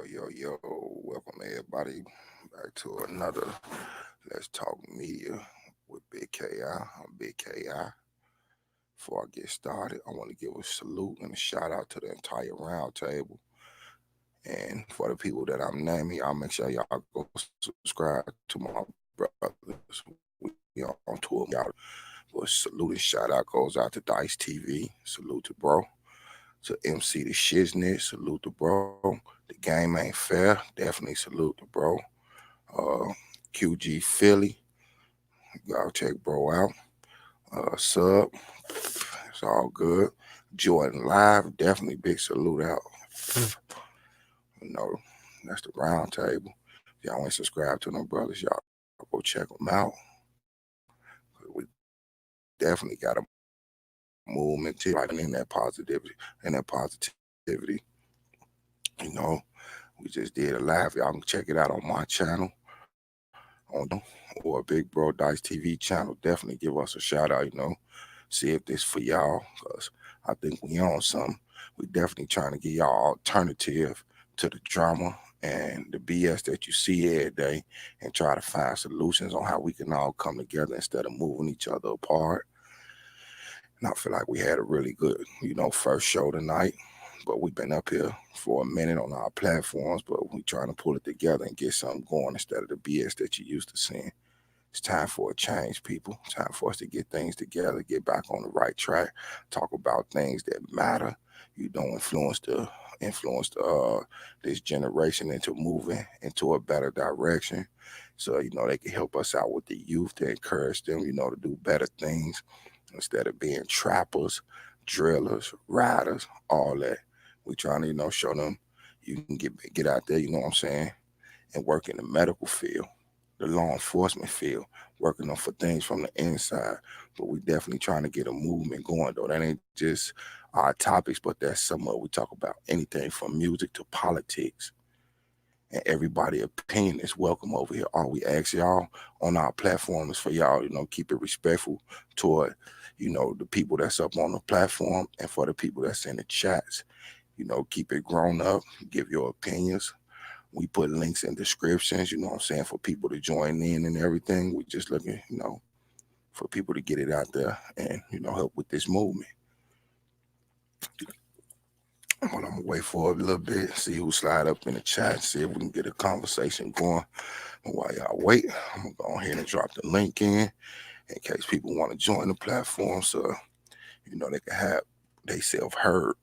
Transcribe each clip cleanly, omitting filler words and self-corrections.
Yo, welcome everybody back to another Let's Talk Media with Big KI. I'm Big KI. Before I get started, I want to give a salute and a shout out to the entire round table. And for the people that I'm naming, y'all make sure y'all go subscribe to my brothers. We on tour, y'all. But salute and shout out goes out to Dice TV. Salute to bro. To MC the Shiznit. Salute to bro. The game ain't fair. Definitely salute to bro. uh, QG Philly. Y'all check bro out. Sub. It's all good. Jordan Live. Definitely big salute out. You know, that's the round table. If y'all ain't subscribed to them brothers, y'all go check them out. We definitely got a movement to like in that positivity. You know, we just did a live. Y'all can check it out on my channel on or Big Bro Dice TV channel. Definitely give us a shout out, see if this for y'all, because I think we on something. We definitely trying to get y'all alternative to the drama and the BS that you see every day, and try to find solutions on how we can all come together instead of moving each other apart. And I feel like we had a really good, first show tonight. But we've been up here for a minute on our platforms, but we trying to pull it together and get something going instead of the BS that you used to seeing. It's time for a change, people. It's time for us to get things together, get back on the right track, talk about things that matter. Influence this generation into moving into a better direction. So, they can help us out with the youth to encourage them, to do better things instead of being trappers, drillers, riders, all that. We trying to, show them you can get out there, you know what I'm saying, and work in the medical field, the law enforcement field, working on for things from the inside. But we definitely trying to get a movement going, though. That ain't just our topics, but that's some of we talk about anything from music to politics. And everybody' opinion is welcome over here. All we ask y'all on our platform is for y'all, keep it respectful toward, the people that's up on the platform, and for the people that's in the chats, keep it grown up, give your opinions. We put links in descriptions, you know what I'm saying, for people to join in and everything. We just looking, for people to get it out there and, help with this movement. But I'm gonna wait for it a little bit, see who slide up in the chat, see if we can get a conversation going. And while y'all wait, I'm gonna go ahead and drop the link in case people want to join the platform, so they can have they self heard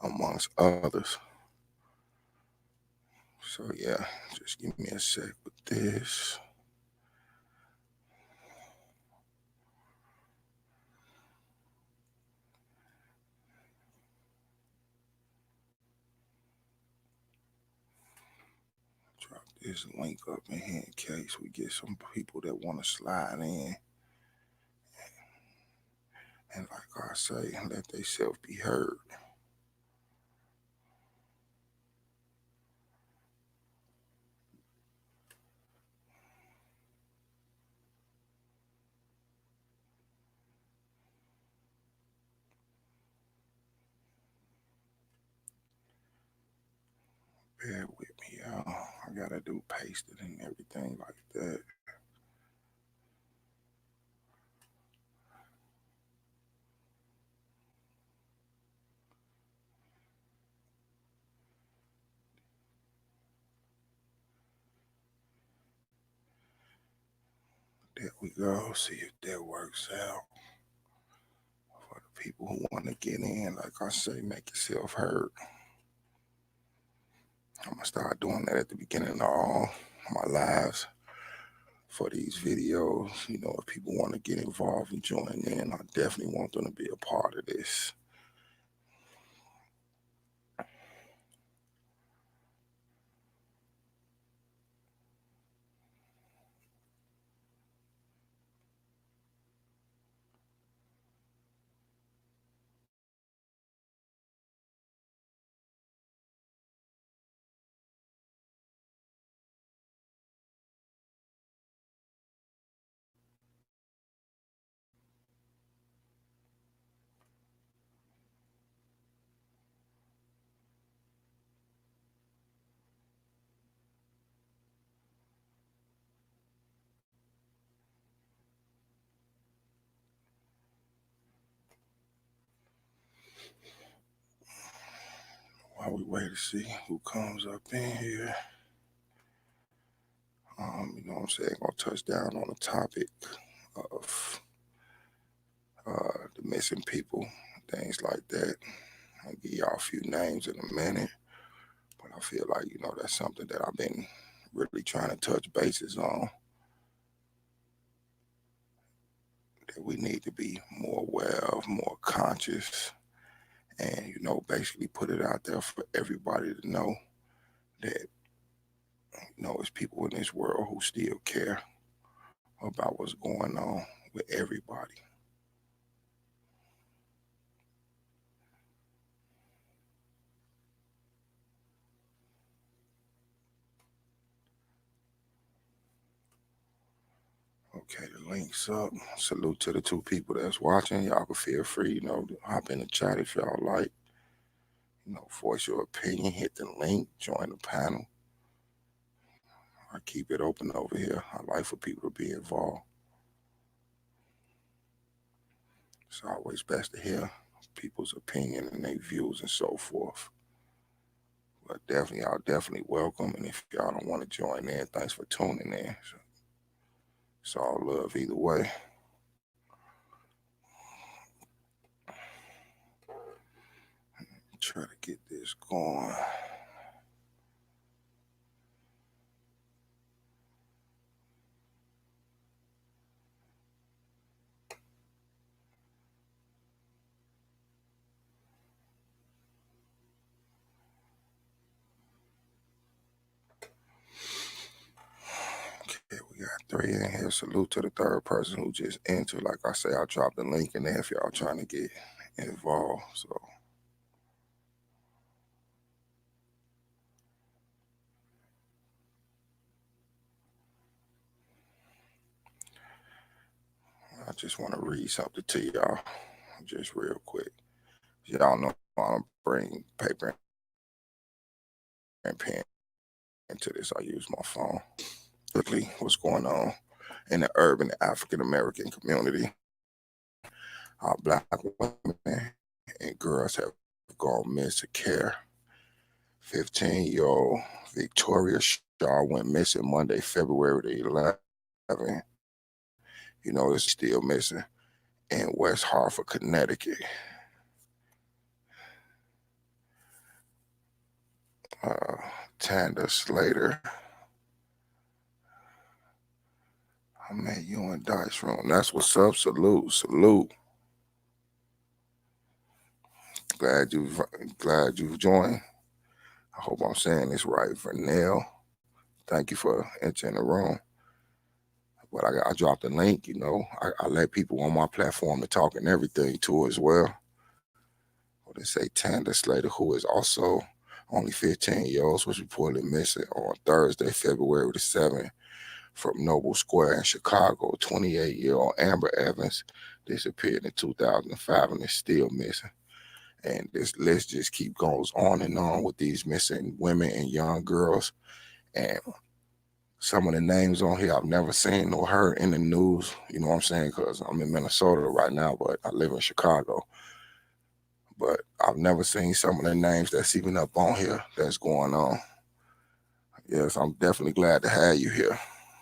amongst others. So yeah, just give me a sec with this. Drop this link up in here in case we get some people that want to slide in. And like I say, let themselves be heard. Bear with me, y'all. I gotta do paste it and everything like that. There we go. See if that works out. For the people who want to get in, like I say, make yourself heard. I'm gonna start doing that at the beginning of all my lives for these videos. If people want to get involved and join in, I definitely want them to be a part of this. wait to see who comes up in here. You know what I'm saying? Gonna touch down on the topic of the missing people, things like that. I'll give y'all a few names in a minute, but I feel like, you know, that's something that I've been really trying to touch bases on, that we need to be more aware of, more conscious, and, you know, basically put it out there for everybody to know that, you know, there's people in this world who still care about what's going on with everybody. Okay, the link's up. Salute to the two people that's watching. Y'all can feel free, you know, to hop in the chat if y'all like. You know, voice your opinion, hit the link, join the panel. I keep it open over here. I like for people to be involved. It's always best to hear people's opinion and their views and so forth. But definitely, y'all definitely welcome. And if y'all don't want to join in, thanks for tuning in. So it's all love either way. Try to get this going. Okay, we got 3 in here. Salute to the third person who just entered. Like I say, I'll drop the link in there if y'all trying to get involved. So I just want to read something to y'all just real quick. Y'all know I don't bring paper and pen into this. I use my phone. Quickly, what's going on in the urban African American community? Our Black women and girls have gone missing care. 15-year-old Victoria Shaw went missing Monday, February the 11th. You know, it's still missing in West Hartford, Connecticut. Tanda Slater. I met you in Dice Room. That's what's up. Salute, salute. Glad you've joined. I hope I'm saying this right. Vernell, thank you for entering the room. But I dropped the link, you know. I let people on my platform to talk and everything too as well. What they say, Tanda Slater, who is also only 15 years old, was reportedly missing on Thursday, February the 7th from Noble Square in Chicago. 28-year-old Amber Evans disappeared in 2005 and is still missing. And this list just goes on and on with these missing women and young girls. And some of the names on here I've never seen or heard in the news, you know what I'm saying? Because I'm in Minnesota right now, but I live in Chicago. But I've never seen some of the names that's even up on here that's going on. Yes, I'm definitely glad to have you here.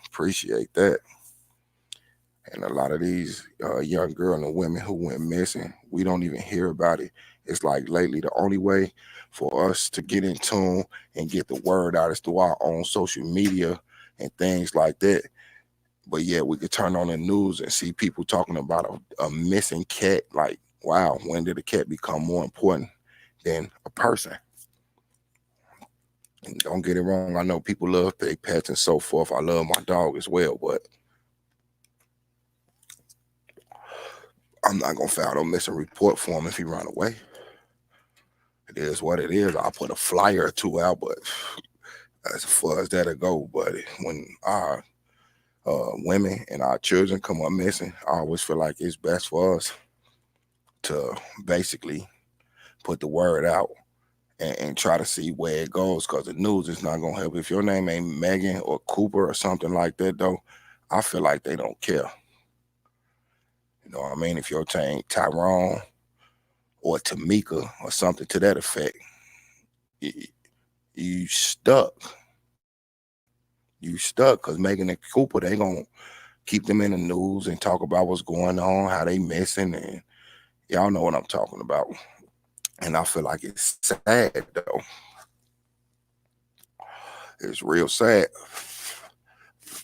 Appreciate that. And a lot of these young girls and women who went missing, we don't even hear about it. It's like lately the only way for us to get in tune and get the word out is through our own social media and things like that. But yeah, we could turn on the news and see people talking about a missing cat. Like, wow, when did a cat become more important than a person? And don't get it wrong, I know people love big pets and so forth. I love my dog as well, but I'm not gonna file no missing report for him if he run away. It is what it is. I'll put a flyer or two out, but as far as that'll go, buddy. When our women and our children come up missing, I always feel like it's best for us to basically put the word out and try to see where it goes, because the news is not gonna help. If your name ain't Megan or Cooper or something like that, though, I feel like they don't care. You know what I mean? If your name Tyrone or Tamika or something to that effect, you stuck. You stuck because Megan and Cooper, they gonna keep them in the news and talk about what's going on, how they missing, and y'all know what I'm talking about. And I feel like it's sad though. It's real sad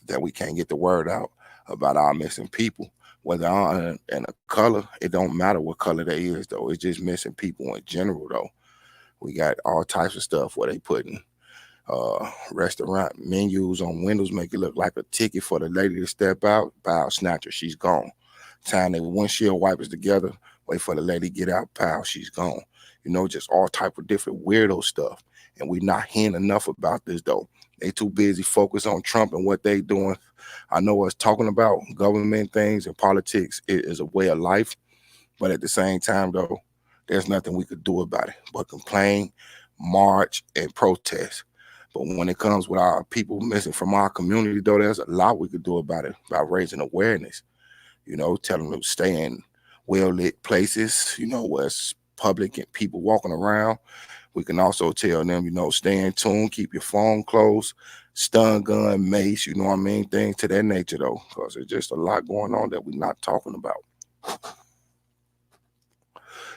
that we can't get the word out about our missing people. Whether on and a color, it don't matter what color they is though. It's just missing people in general though. We got all types of stuff where they putting restaurant menus on windows, make it look like a ticket for the lady to step out. Pow, snatch her, she's gone. Tying their windshield wipers together, wait for the lady to get out. Pow, she's gone. You know, just all type of different weirdo stuff. And we not hearing enough about this though. They too busy focused on Trump and what they doing. I know us talking about government things and politics is a way of life, but at the same time though, there's nothing we could do about it but complain, march, and protest. But when it comes with our people missing from our community, though, there's a lot we could do about it by raising awareness. You know, telling them to stay in well-lit places, you know, where it's public and people walking around. We can also tell them, you know, stay in tune, keep your phone close, stun gun, mace, you know what I mean? Things to that nature, though, because there's just a lot going on that we're not talking about.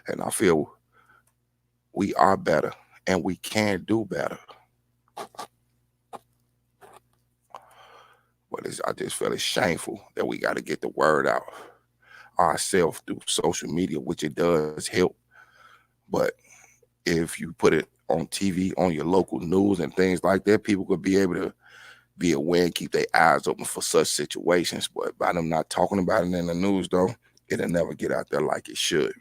And I feel we are better and we can do better. But I just feel it's shameful that we got to get the word out ourselves through social media, which it does help. But if you put it on TV, on your local news and things like that, people could be able to be aware and keep their eyes open for such situations. But by them not talking about it in the news, though, it'll never get out there like it should.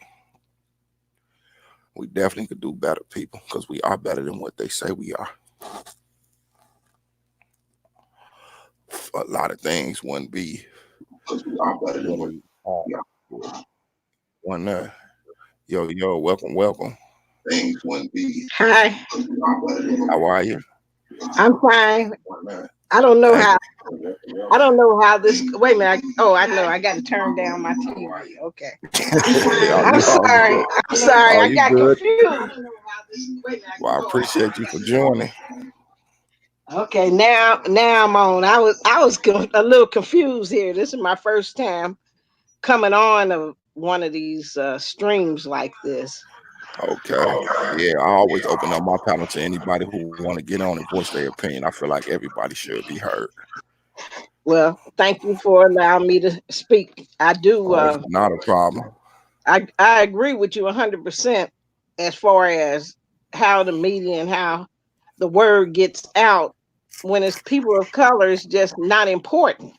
We definitely could do better, people, because we are better than what they say we are. A lot of things wouldn't be one there. Yo, welcome. Things wouldn't be. Hi, How are you? I'm fine. I don't know Thank how. I don't know how this. Wait a minute. Oh, I know. I got to turn down my TV. Okay. you. I'm Oh, you sorry. good? I'm sorry. Oh, I you got good? confused. Well, I appreciate you for joining. Okay. Now I'm on. I was a little confused here. This is my first time coming on one of these streams like this. Okay. Yeah, I always open up my panel to anybody who want to get on and voice their opinion. I feel like everybody should be heard. Well, thank you for allowing me to speak. I do. Oh, it's not a problem. I agree with you 100% as far as how the media and how the word gets out when it's people of color is just not important.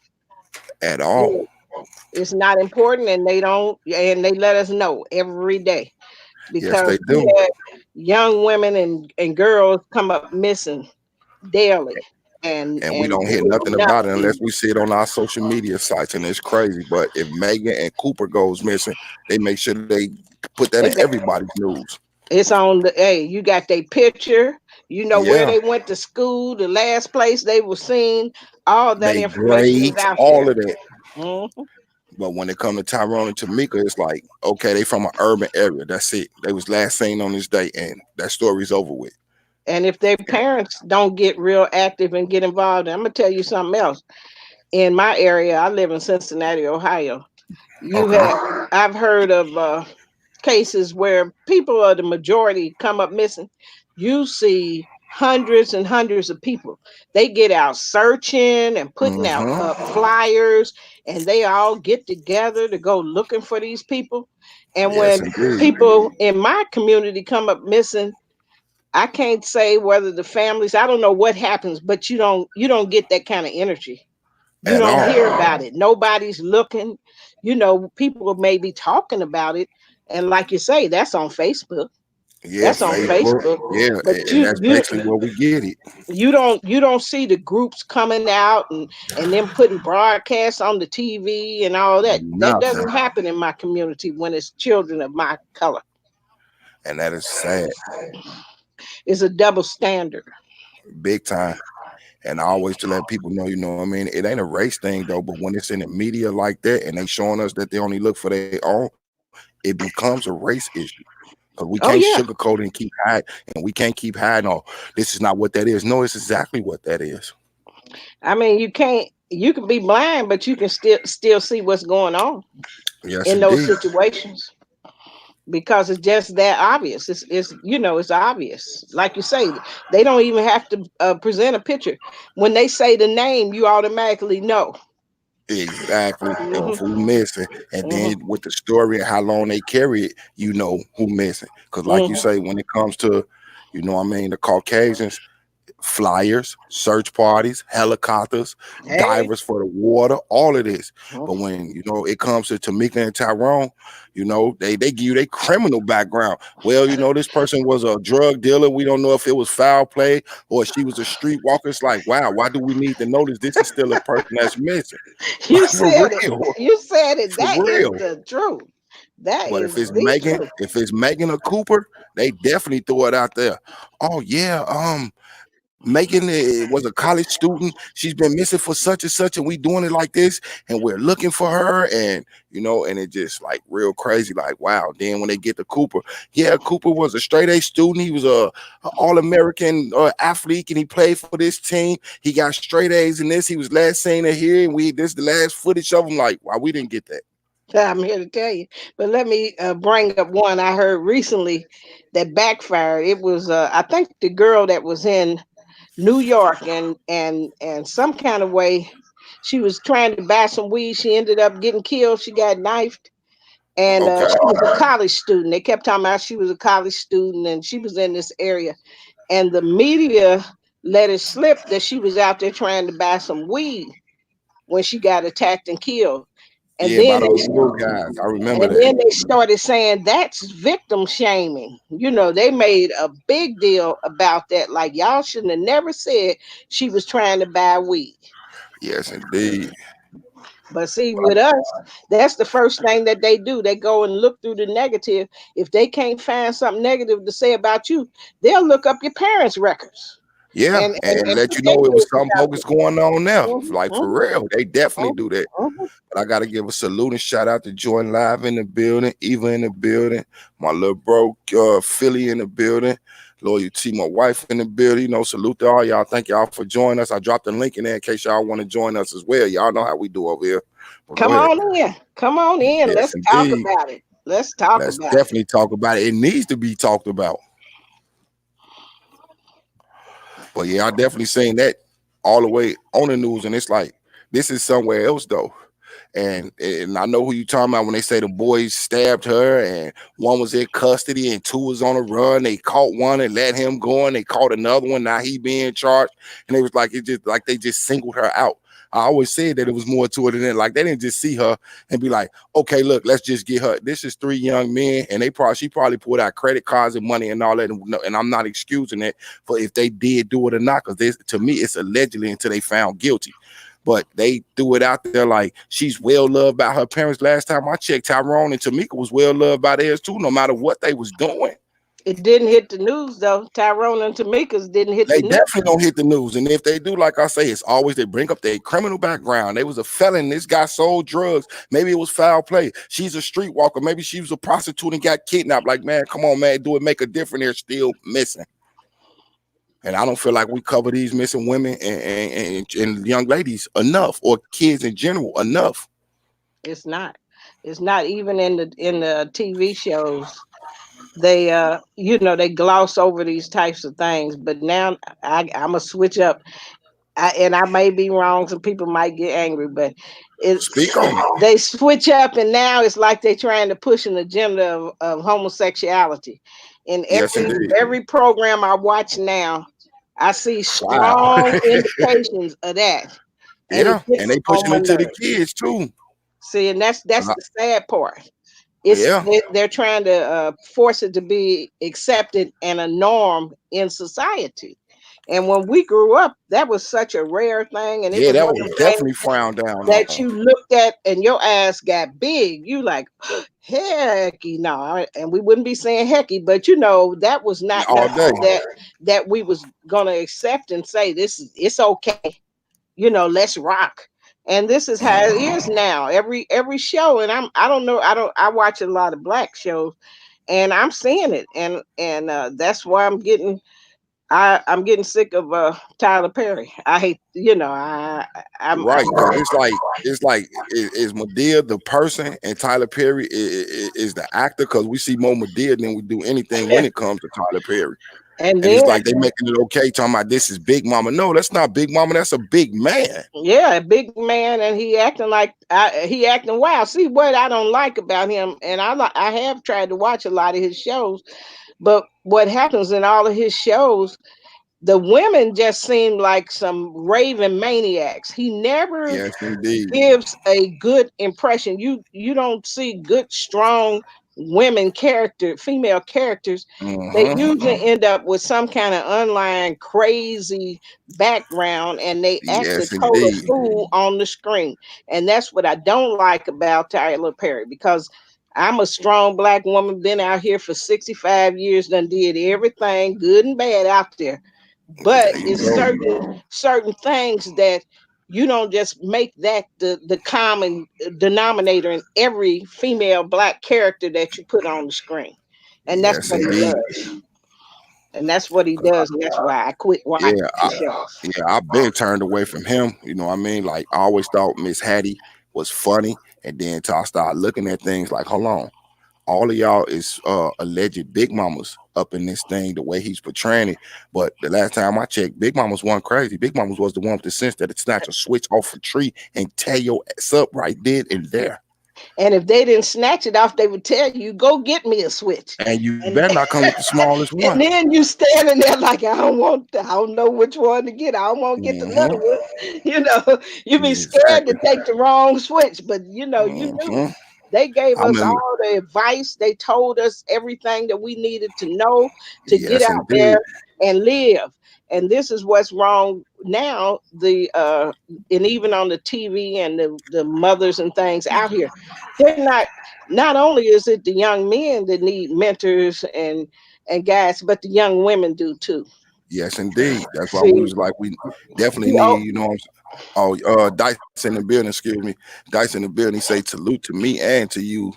At You all. know, it's not important, and they let us know every day Yes, because they we do. had young women and girls come up missing daily, And we and don't hear nothing about it unless nothing. we see it on our social media sites, and it's crazy. But if Megan and Cooper goes missing, they make sure they put that in everybody's news. It's on the hey, you got their picture, you know where Yeah, they went to school, the last place they were seen, all that they information is grades, out all there. of that. Mhm. But when it come to Tyrone and Tamika, it's like, okay, they from an urban area. That's it. They was last seen on this day, and that story's over with. And if their parents don't get real active and get involved, I'm gonna tell you something else. In my area, I live in Cincinnati, Ohio. You Okay. have I've heard of cases where people of the majority come up missing. You see hundreds and hundreds of people. They get out searching and putting out Mm-hmm. flyers, and they all get together to go looking for these people. And Yes, when indeed. people in my community come up missing, I can't say whether the families, I don't know what happens, but you don't get that kind of energy. You At don't all. hear about it. Nobody's looking. People may be talking about it, and like you say, that's on Facebook. Yeah, That's on Facebook. Facebook. Yeah, But and that's basically where we get it. you don't see the groups coming out and them putting broadcasts on the TV and all that. That Nothing. doesn't happen in my community when it's children of my color. And that is sad, It's a double standard. big time. And I always to let people know, you know what I mean? It ain't a race thing though, but when it's in the media like that and they showing us that they only look for their own, it becomes a race issue. because we Oh can't yeah. sugarcoat it and keep hiding, and we can't keep hiding. Oh, this is not what that is. No, it's exactly what that is. I mean, you can't. You can be blind, but you can still see what's going on Yes, in those indeed. situations because it's just that obvious. It's it's obvious. Like you say, they don't even have to present a picture. When they say the name, you automatically know. Exactly of Hmm. who missing, and Hmm. then with the story and how long they carry it, you know who missing. Because, like you Hmm. say, when it comes to, what I mean, the Caucasians, flyers, search parties, helicopters, Hey. divers for the water, all of this. But Mhm. when it comes to Tamika and Tyrone, they give you their criminal background. Well, this person was a drug dealer. We don't know if it was foul play or she was a streetwalker. It's like, wow, why do we need to know this? This is still a person that's missing. You Like, for said it. real, You said it. for That is real. the truth. That But is if it's the Megan, truth. if it's Megan or Cooper, they definitely throw it out there. Oh yeah, Megan was a college student. She's been missing for such and such, and we doing it like this, and we're looking for her, and and it just like real crazy. Like, wow. Then when they get to Cooper, yeah, Cooper was a straight A student. He was a All American athlete, and he played for this team. He got straight A's in this. He was last seen here, and this the last footage of him. Like, wow, we didn't get that. I'm here to tell you. But let me bring up one I heard recently that backfired. It was I think the girl that was in New York and some kind of way she was trying to buy some weed. She ended up getting killed. She got knifed. And Okay. she was a college student. They kept talking about she was a college student and she was in this area. And the media let it slip that she was out there trying to buy some weed when she got attacked and killed. And Yeah, by then those little guys. I remember and that. then they started saying that's victim shaming. They made a big deal about that. Like y'all shouldn't have never said she was trying to buy weed. Yes, indeed. But see, with us, that's the first thing that they do. They go and look through the negative. If they can't find something negative to say about you, they'll look up your parents' records Yeah, and and let put you their know it was business something out bogus there. going on there. Mhm, Like, for mhm, real, they definitely mhm, do that. mhm. But I gotta give a salute and shout out to Jordan Live in the building, Eva in the building, my little bro Philly in the building, Loyalty, my wife in the building. Salute to all y'all. Thank y'all for joining us. I dropped the link in there in case y'all want to join us as well. Y'all know how we do over here. But go Come ahead. on in. Come on in. Yes, Let's talk indeed. about it. Let's talk Let's about it. definitely talk about it. It needs to be talked about. But yeah, I definitely seen that all the way on the news, and it's like this is somewhere else though. And I know who you talking about when they say the boys stabbed her, and one was in custody and two was on the run. They caught one and let him go, and they caught another one. Now he being charged, and it was like it just like they just singled her out. I always said that it was more to it than that. Like they didn't just see her and be like, okay, look, let's just get her. This is three young men, and she probably pulled out credit cards and money and all that. And I'm not excusing it for if they did do it or not, because to me it's allegedly until they found guilty. But they threw it out there like she's well loved by her parents. Last time I checked, Tyrone and Tamika was well loved by theirs too, no matter what they was doing. It didn't hit the news though. Tyrone and Tamika's didn't hit They the news. definitely don't hit the news. And if they do, like I say, it's always they bring up their criminal background. They was a felon. This guy sold drugs. Maybe it was foul play. She's a streetwalker. Maybe she was a prostitute and got kidnapped. Like, man, come on, man, do it make a difference? They're still missing. And I don't feel like we cover these missing women and young ladies enough, or kids in general enough. It's not. It's not even in the TV shows. They they gloss over these types of things. But now I'm gonna switch up. And I may be wrong. Some people might get angry, but it's Speak on it. they switch up, and now it's like they're trying to push an agenda of homosexuality. In Yes, every indeed. every program I watch now, I see Wow. strong indications of that, and it Yeah, and gets they on pushing my it to the nerves. kids too. See, and that's Uh, the sad part. yeah, They're trying to force it to be accepted and a norm in society. And when we grew up, that was such a rare thing, and it yeah, was that one was of the things definitely frowned down that on you looked at and your ass got big. You like, hecky, no, and we wouldn't be saying hecky, but that was not all nothing day. that we was gonna accept and say it's okay. Let's rock. And this is how it is now. Every show, and I don't know, I watch a lot of black shows, and I'm seeing it, and that's why I'm getting sick of Tyler Perry. I hate, I'm Right, because it's like is Madea the person and Tyler Perry is the actor? Because we see more Madea than we do anything when it comes to Tyler Perry. and And then it's like they making it okay, talking about this is Big Mama. No, that's not Big Mama. That's a big man. yeah, a big man, and he acting like he acting wild. See what I don't like about him, and I have tried to watch a lot of his shows, but what happens in all of his shows, the women just seem like some raving maniacs. He never Yes, indeed. gives a good impression. You don't see good, strong female characters. They Uh-huh. usually end up with some kind of online crazy background, and they act a Yes, total indeed. fool on the screen. And that's what I don't like about Tyler Perry, because I'm a strong black woman, been out here for 65 years, done did everything good and bad out there. But There you it's go. certain things that you don't just make that the common denominator in every female black character that you put on the screen. And that's Yes, what he indeed. does. And that's what he 'Cause does. And that's why I quit watching yeah, his shows. yeah, I've been turned away from him. You know what I mean? Like I always thought Miss Hattie was funny, and then till I started looking at things like, hold on, all of y'all is alleged big mamas up in this thing the way he's portraying it. But the last time I checked, Big Mamas wasn't crazy. Big Mamas was the one with the sense that it snatch a switch off a tree and tear your ass up right then and there. And if they didn't snatch it off, they would tell you, go get me a switch. And you And better not come with the smallest and one. then you standing there like, I don't know which one to get. I don't want to get the Hmm. little one. You be scared to Exactly. take the wrong switch, but you knew. Hmm. They gave I us remember. all the advice. They told us everything that we needed to know to get Yes, out there indeed. and live. And this is what's wrong now. And even on the TV and the mothers and things out here, they're not only is it the young men that need mentors and guys, but the young women do too. Yes, indeed. That's why we See, was like, we definitely the need, oh, you know. Oh, Dice in the building. Excuse me, Dice in the building. He say salute to me and to you,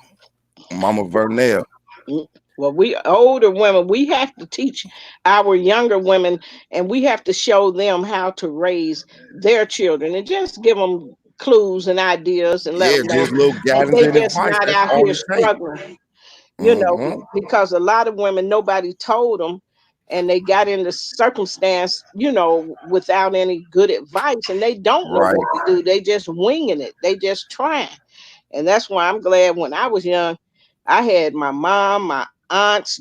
Mama Vernell. mm, well, we older women, we have to teach our younger women, and we have to show them how to raise their children, and just give them clues and ideas, and let Yeah, them know just little that guidance they and just advice. not That's out all here it takes. struggling. Hmm. Because a lot of women, nobody told them, and they got in the circumstance, without any good advice, and they don't know Right. what to do. They just winging it. They just trying. And that's why I'm glad when I was young, I had my mom, my aunts,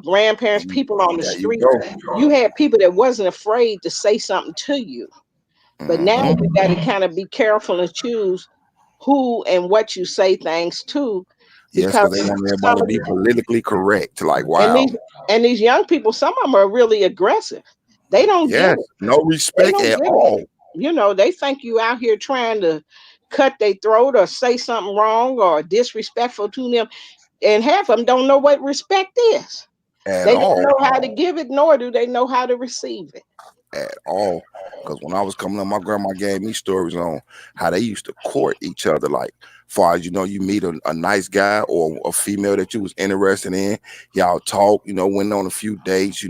grandparents, people on the There you street. go. You had people that wasn't afraid to say something to you. But now Hmm. you got to kind of be careful and choose who and what you say things to, Yes, because because they want some everybody to of be politically correct. Like, and wow. these young people, some of them are really aggressive. They don't get Yes, it. no They respect don't at get it. all They think you out here trying to cut their throat or say something wrong or disrespectful to them. And half of them don't know what respect is. at They don't all. know how to give it, nor do they know how to receive it. At all. Because when I was coming up, my grandma gave me stories on how they used to court each other. Like, far as you meet a nice guy or a female that you was interested in, y'all talk, went on a few dates,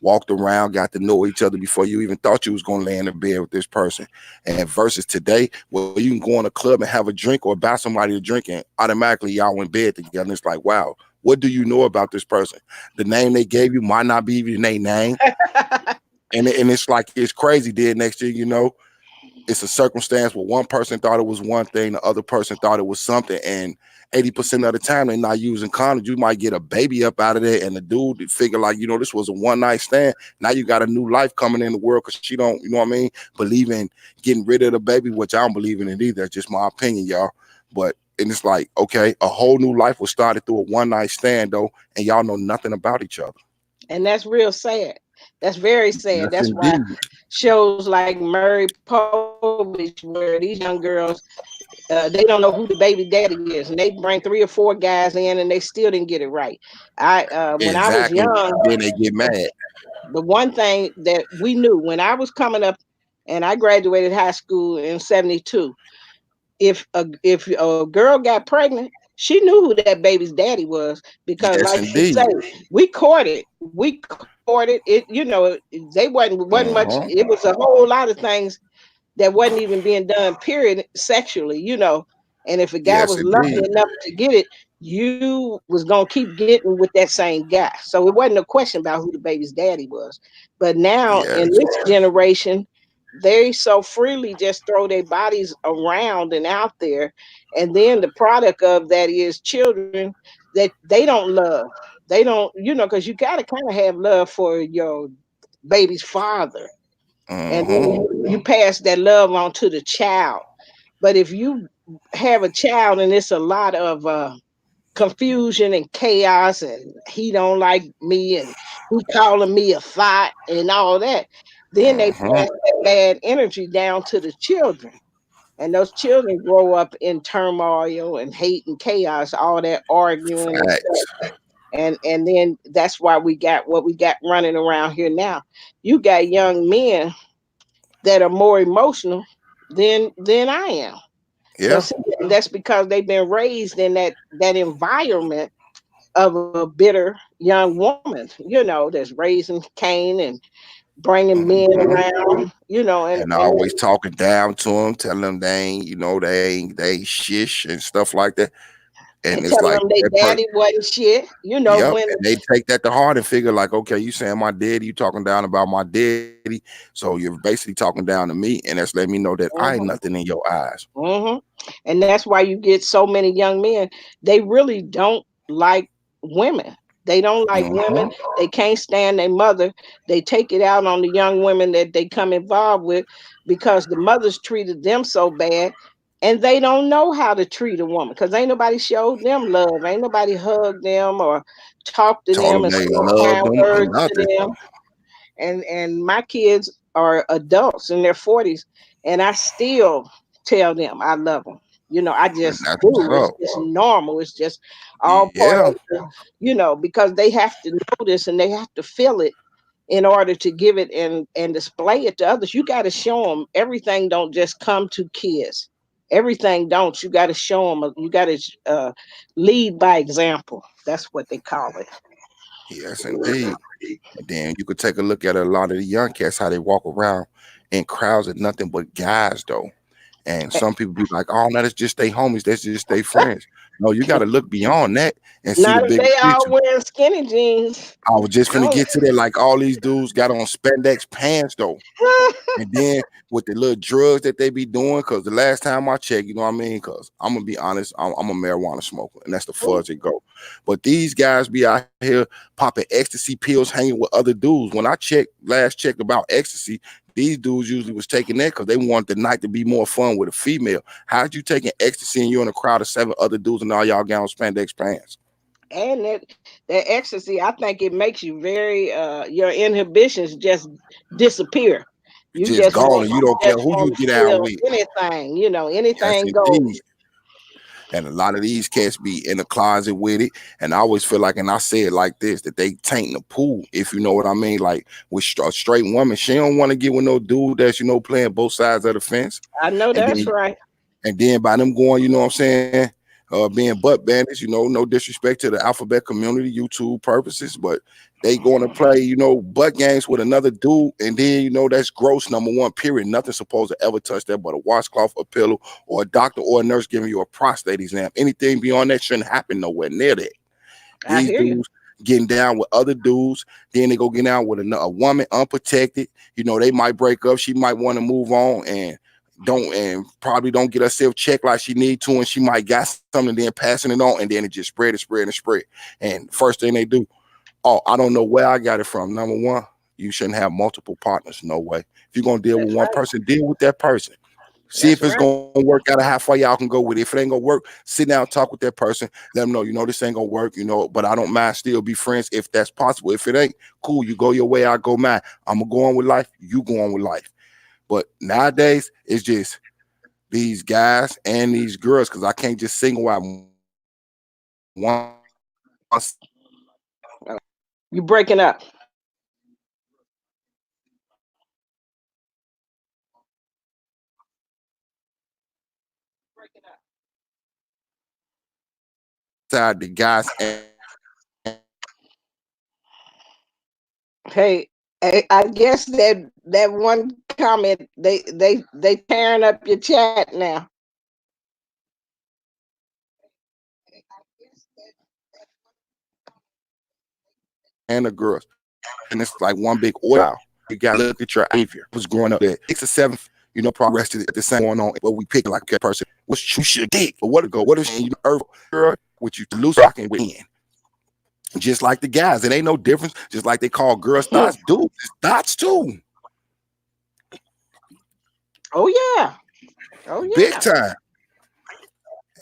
walked around, got to know each other before you even thought you was gonna lay in the bed with this person. And versus today, where you can go in a club and have a drink or buy somebody a drink, and automatically y'all in bed together. And it's like, wow, what do you know about this person? The name they gave you might not be even their name. And it's like it's crazy. Then next thing you know, it's a circumstance where one person thought it was one thing, the other person thought it was something, and 80% of the time they're not using condoms. You might get a baby up out of there, and the dude figure like, this was a one night stand. Now you got a new life coming in the world because she don't, what I mean, believe in getting rid of the baby, which I don't believe in it either. That's just my opinion, y'all. But and it's like, okay, a whole new life was started through a one night stand though, and y'all know nothing about each other. And that's real sad. That's very sad. Yes, That's why indeed. shows like Mary Povich, where these young girls, they don't know who the baby daddy is, and they bring 3 or 4 guys in, and they still didn't get it right. When I was Exactly. young, Then they get mad. the one thing that we knew when I was coming up, and I graduated high school in '72, if a girl got pregnant, She knew who that baby's daddy was because, Yes, like you say, indeed. we courted. We courted it. They wasn't much. Uh-huh. It was a whole lot of things that wasn't even being done, period, sexually. And if a guy Yes, was lucky indeed. enough to get it, you was gonna keep getting with that same guy. So it wasn't a question about who the baby's daddy was. But now in Yes. this generation, they so freely just throw their bodies around and out there. And then the product of that is children that they don't love. They don't, because you gotta kind of have love for your baby's father, and then Uh-huh. you pass that love on to the child. But if you have a child and it's a lot of confusion and chaos, and he don't like me, and he calling me a thought and all that, then they Uh-huh. pass that bad energy down to the children. And those children grow up in turmoil and hate and chaos, all that arguing and Facts. stuff. And then that's why we got what we got running around here now. You got young men that are more emotional than I am. But Yeah. see, that's because they've been raised in that environment of a bitter young woman, that's raising Cain and bringing men Uh-huh. around, and And always talking down to them, telling them they ain't, they ain't shish and stuff like that. And and it's telling like them their that daddy wasn't shit. yep, When and they take that to heart and figure like, okay, you saying my daddy, you talking down about my daddy, so you're basically talking down to me, and that's letting me know that I ain't Mhm, nothing in your eyes. mhm. And that's why you get so many young men. They really don't like women. They don't like women. Uh-huh. They can't stand their mother. They take it out on the young women that they come involved with because the mothers treated them so bad, and they don't know how to treat a woman because ain't nobody showed them love. Ain't nobody hugged them or talked to Told them them and they spoke loved kind them or words to nothing. them. And my kids are adults in their 40s, and I still tell them I love them. I And just that's what's do. It's up. just normal. It's just all part Yeah. of because they have to know this and they have to feel it in order to give it and display it to others. You got to show them everything. Don't just come to kids. Everything don't. You got to show them. You got to lead by example. That's what they call it. Yes, indeed. And then you could take a look at a lot of the young cats, how they walk around in crowds of nothing but guys, though. And some people be like, "Oh, no, that's just they homies. That's just they friends." No, you got to look beyond that and see the Not if bigger they all picture. wearing skinny jeans. I was just finna Oh. get to that. Like all these dudes got on spandex pants though. And then with the little drugs that they be doing, because the last time I checked, you know what I mean? Because I'm gonna be honest, I'm a marijuana smoker, and that's the furthest it go. But these guys be out here popping ecstasy pills, hanging with other dudes. When I last checked about ecstasy, these dudes usually was taking that because they want the night to be more fun with a female. How'd you taking ecstasy and you're in a crowd of 7 other dudes and all y'all got on spandex pants? And that ecstasy, I think it makes you very your inhibitions just disappear. You Just just gone, want and you don't care just who you want to get down feel with. anything, Yes, anything indeed. goes. And a lot of these cats be in the closet with it. And I always feel like, and I say it like this, that they taint the pool, if you know what I mean. Like with a straight woman, she don't want to get with no dude that's, playing both sides of the fence. I know And that's then right. and then by them going, you know what I'm saying, being butt bandits, no disrespect to the alphabet community, YouTube purposes, but they going to play, butt games with another dude, and then that's gross. Number one, period. Nothing supposed to ever touch that but a washcloth, a pillow, or a doctor or a nurse giving you a prostate exam. Anything beyond that shouldn't happen nowhere near that. I These hear you. dudes getting down with other dudes, then they go get down with a woman unprotected. They might break up. She might want to move on and probably don't get herself checked like she need to, and she might got something, then passing it on, and then it just spread and spread and spread. And first thing they do, oh, I don't know where I got it from. Number one, you shouldn't have multiple partners. No way. If you're gonna deal with That's one right. person, deal with that person. See That's if it's right. gonna work out, how far y'all can go with it. If it ain't gonna work, sit down, talk with that person, let them know, this ain't gonna work, but I don't mind still be friends if that's possible. If it ain't, cool, you go your way, I go mine. I'm gonna go on with life, you go on with life. But nowadays, it's just these guys and these girls, because I can't just single out one. You breaking up. inside the guys Hey, I guess that one comment they tearing up your chat now. and the girls. And it's like one big oil. You gotta look at your behavior. I was growing up at 6 or 7, progress at the same going on. What we pick like a person, what you should dig, but what to go, what is you earth girl, what you loose rocking within. Just like the guys, it ain't no difference. Just like they call girls thoughts, dudes, it's thoughts too. Oh yeah. Oh Big yeah. time.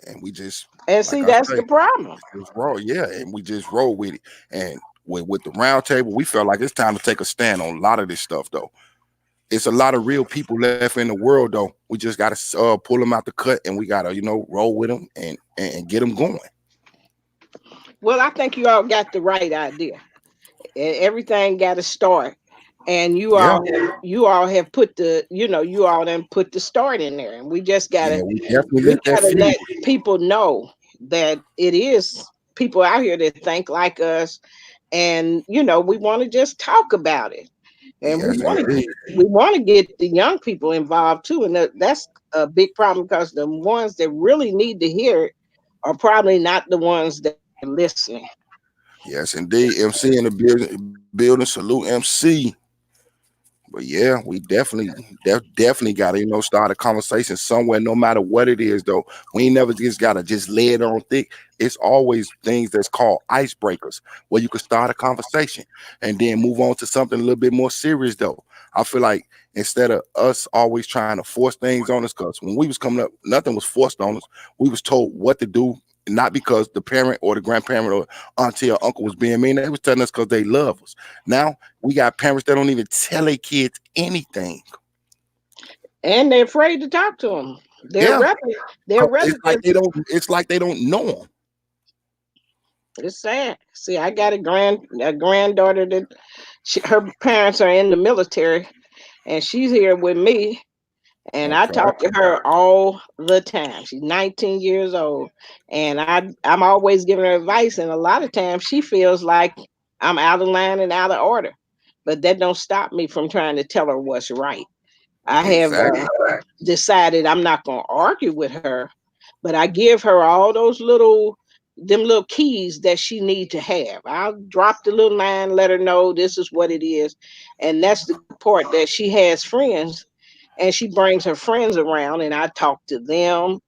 And we just, And like see, I that's say, the problem. just roll, yeah, and we just roll with it. And with the round table, we felt like it's time to take a stand on a lot of this stuff, though. It's a lot of real people left in the world, though. We just got to pull them out the cut, and we got to, roll with them and get them going. Well, I think you all got the right idea. Everything got to start, and Yeah, you all have put the you all done put the start in there, and yeah, we definitely we lit that gotta fuse. let people know that it is people out here that think like us, and we want to just talk about it, and Yes, indeed. we want to get the young people involved too, and that's a big problem because the ones that really need to hear it are probably not the ones that are listening. Yes, indeed. MC in the building. Salute MC. But yeah, we definitely got to start a conversation somewhere, no matter what it is. Though we ain't never just gotta just lay it on thick. It's always things that's called icebreakers, where you can start a conversation and then move on to something a little bit more serious. Though I feel like instead of us always trying to force things on us, because when we was coming up, nothing was forced on us. We was told what to do. Not because the parent or the grandparent or auntie or uncle was being mean. They was telling us because they love us. Now we got parents that don't even tell their kids anything. And they're afraid to talk to them. Yeah, They're it's rather like just. they don't. It's like they don't know them. It's sad. See, I got a granddaughter that her parents are in the military, and she's here with me, and I Okay. talk to her all the time. She's 19 years old, and I'm always giving her advice, and a lot of times she feels like I'm out of line and out of order, but that don't stop me from trying to tell her what's right. I have Exactly. decided I'm not going to argue with her, but I give her all those little keys that she need to have. I'll drop the little line, let her know this is what it is, and that's the part that she has friends, and she brings her friends around, and I talk to them,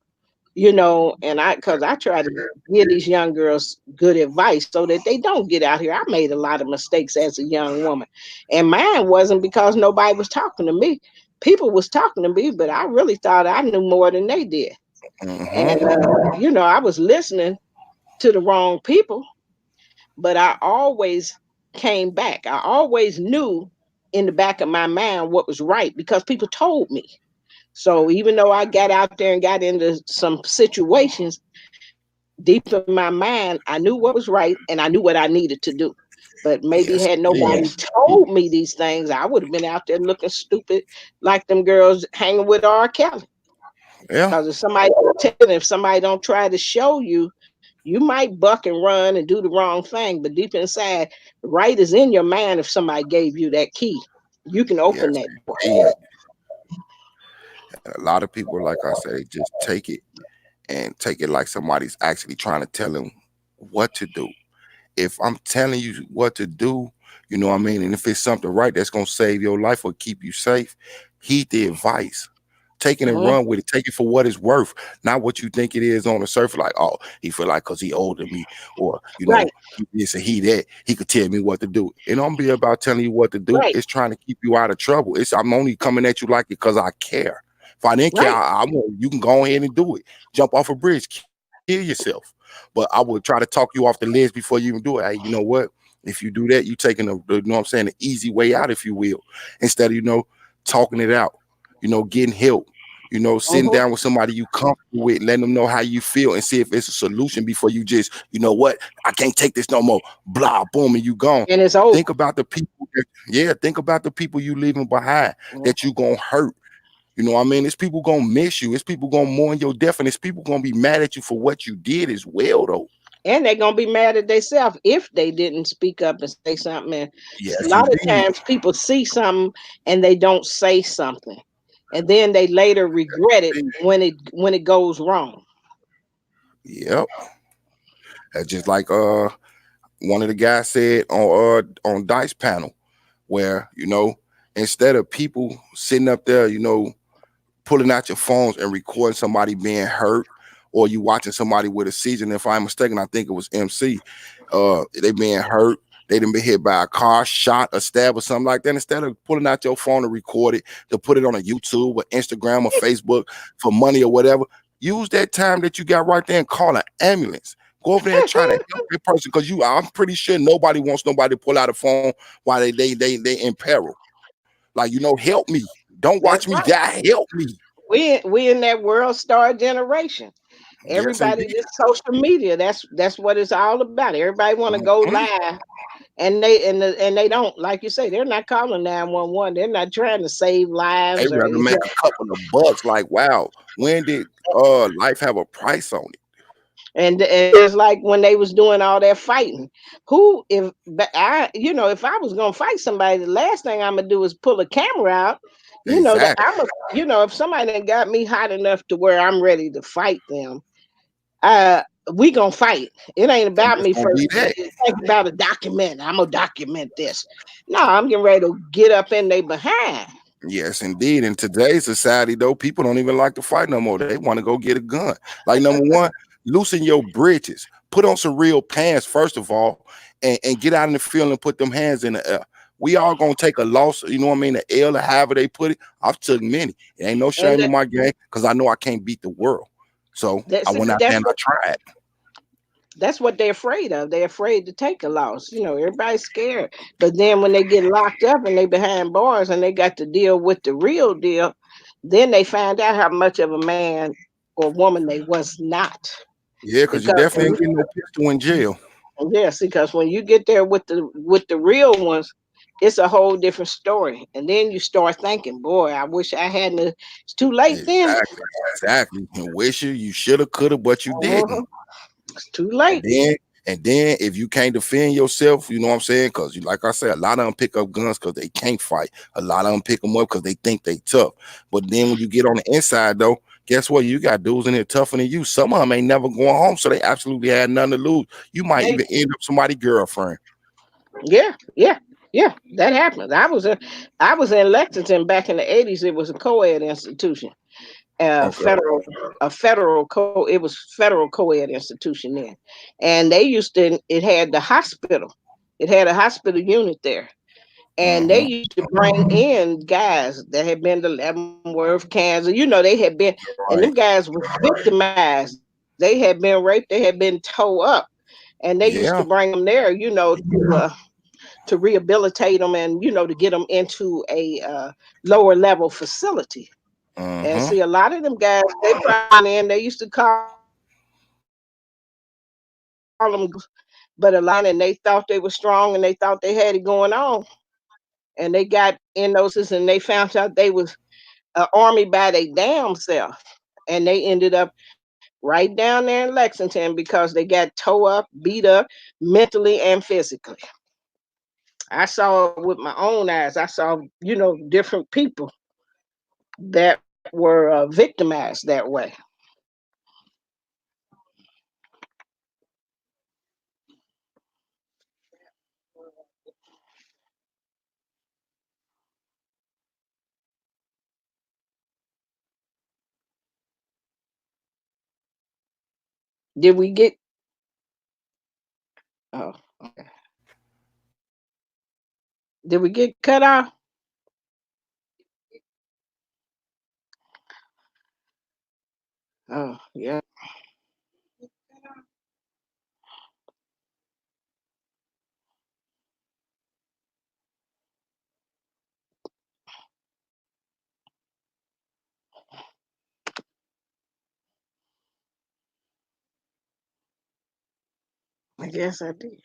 and because I try to give these young girls good advice so that they don't get out here. I made a lot of mistakes as a young woman, and mine wasn't because nobody was talking to me. People was talking to me, but I really thought I knew more than they did, Hmm. and I was listening to the wrong people, but I always came back. I always knew in the back of my mind what was right because people told me. So even though I got out there and got into some situations, deep in my mind, I knew what was right and I knew what I needed to do. But maybe Yes, had indeed. nobody told me these things, I would have been out there looking stupid like them girls hanging with R. Kelly. Yeah. Because if somebody don't try to show you, you might buck and run and do the wrong thing. But deep inside, right is in your mind. If somebody gave you that key, you can open Yes, that door. indeed. And a lot of people, like I say, just take it and take it like somebody's actually trying to tell them what to do. If I'm telling you what to do, you know what I mean, and if it's something right that's gonna save your life or keep you safe, heed the advice. Take it and Mhm. run with it. Take it for what it's worth, not what you think it is on the surface. Like, oh, he feel like because he older than me, or Right, he this and he that, he could tell me what to do. It don't be about telling you what to do. right, It's trying to keep you out of trouble. I'm only coming at you like it because I care. If I didn't care, right. I want you can go ahead and do it. Jump off a bridge, kill yourself. But I would try to talk you off the ledge before you even do it. Hey, you know what? If you do that, you taking the easy way out, if you will, instead of talking it out, getting help, sitting Mhm. down with somebody you comfortable with, letting them know how you feel and see if it's a solution before you just, what, I can't take this no more. Blah, boom, and you gone. And it's over. Think about the people think about the people you leaving behind Mhm. that you gonna hurt. You know what I mean? It's people gonna miss you. It's people gonna mourn your death, and it's people gonna be mad at you for what you did as well, though. And they're gonna be mad at themselves if they didn't speak up and say something. And a Yes, lot of indeed. times people see something and they don't say something, and then they later regret it when it goes wrong. Yep. That's just like one of the guys said on Dice panel, where instead of people sitting up there, pulling out your phones and recording somebody being hurt, or you watching somebody with a seizure. And if I'm mistaken, I think it was MC. They being hurt. They done been hit by a car, shot, a stab, or something like that. Instead of pulling out your phone to record it, to put it on a YouTube or Instagram or Facebook for money or whatever, use that time that you got right there and call an ambulance. Go over there and try to help that person, because I'm pretty sure nobody wants nobody to pull out a phone while they in peril. Like, help me. Don't watch That's me right. die. Help me. We in that world star generation. Yes, Everybody, indeed. this social media, that's what it's all about. Everybody want to go Mhm. live, and they don't, like you say, they're not calling 911. They're not trying to save They lives or rather make a couple of bucks. Like, wow, when did life have a price on it? and it's like when they was doing all that fighting. Who if but I if I was gonna fight somebody, the last thing I'm gonna do is pull a camera out. That Exactly. I'm a if somebody done got me hot enough to where I'm ready to fight them, uh we gonna fight. It ain't And about it's me gonna first. be that. Think about a document. I'm gonna document this. No, I'm getting ready to get up in they behind. Yes, indeed. In today's society, though, people don't even like to fight no more. They want to go get a gun. Like, number one, loosen your britches. Put on some real pants, first of all, and get out in the field and put them hands in the air. We all gonna take a loss, you know what I mean? The L or however they put it. I've took many. It ain't no And shame in my game, because I know I can't beat the world. So I that's went out there that's and I what tried. that's what they're afraid of. They're afraid to take a loss. Everybody's scared. But then when they get locked up and they behind bars and they got to deal with the real deal, then they find out how much of a man or woman they was not. Yeah, because you Because definitely ain't getting no pistol in jail. yes, because when you get there with the real ones, it's a whole different story. And then you start thinking, boy, I wish I hadn't. It's too late then. Exactly, exactly. And wish you shoulda, coulda, but you didn't. Mhm. It's too And late. then if you can't defend yourself, you know what I'm saying? Because like I said, a lot of them pick up guns because they can't fight. A lot of them pick them up because they think they tough. But then when you get on the inside, though, guess what? You got dudes in here tougher than you. Some of them ain't never going home, so they absolutely had nothing to lose. You might They even end up somebody's girlfriend. Yeah, yeah, yeah. That happened. I was in Lexington back in the '80s. It was a co-ed institution, Okay. federal, a federal co. It was federal co-ed institution then, and they used to. It had the hospital. It had a hospital unit there, and they Mm-hmm. used to bring in guys that had been to Leavenworth, Kansas. They had been, and them Right. guys were victimized. They had been raped. They had been towed up, and they used to Yeah. bring them there. To rehabilitate them and to get them into a lower level facility. And Mm-hmm. see, a lot of them guys they brought in, they used to call them, but a lot of them and they thought they were strong and they thought they had it going on, and they got in those and they found out they was an army by their damn self, and they ended up right down there in Lexington because they got towed up, beat up mentally and physically. I saw it with my own eyes. I saw, different people that were victimized that way. Did we get? Oh, okay. Did we get cut off? Oh, yeah. I guess I did.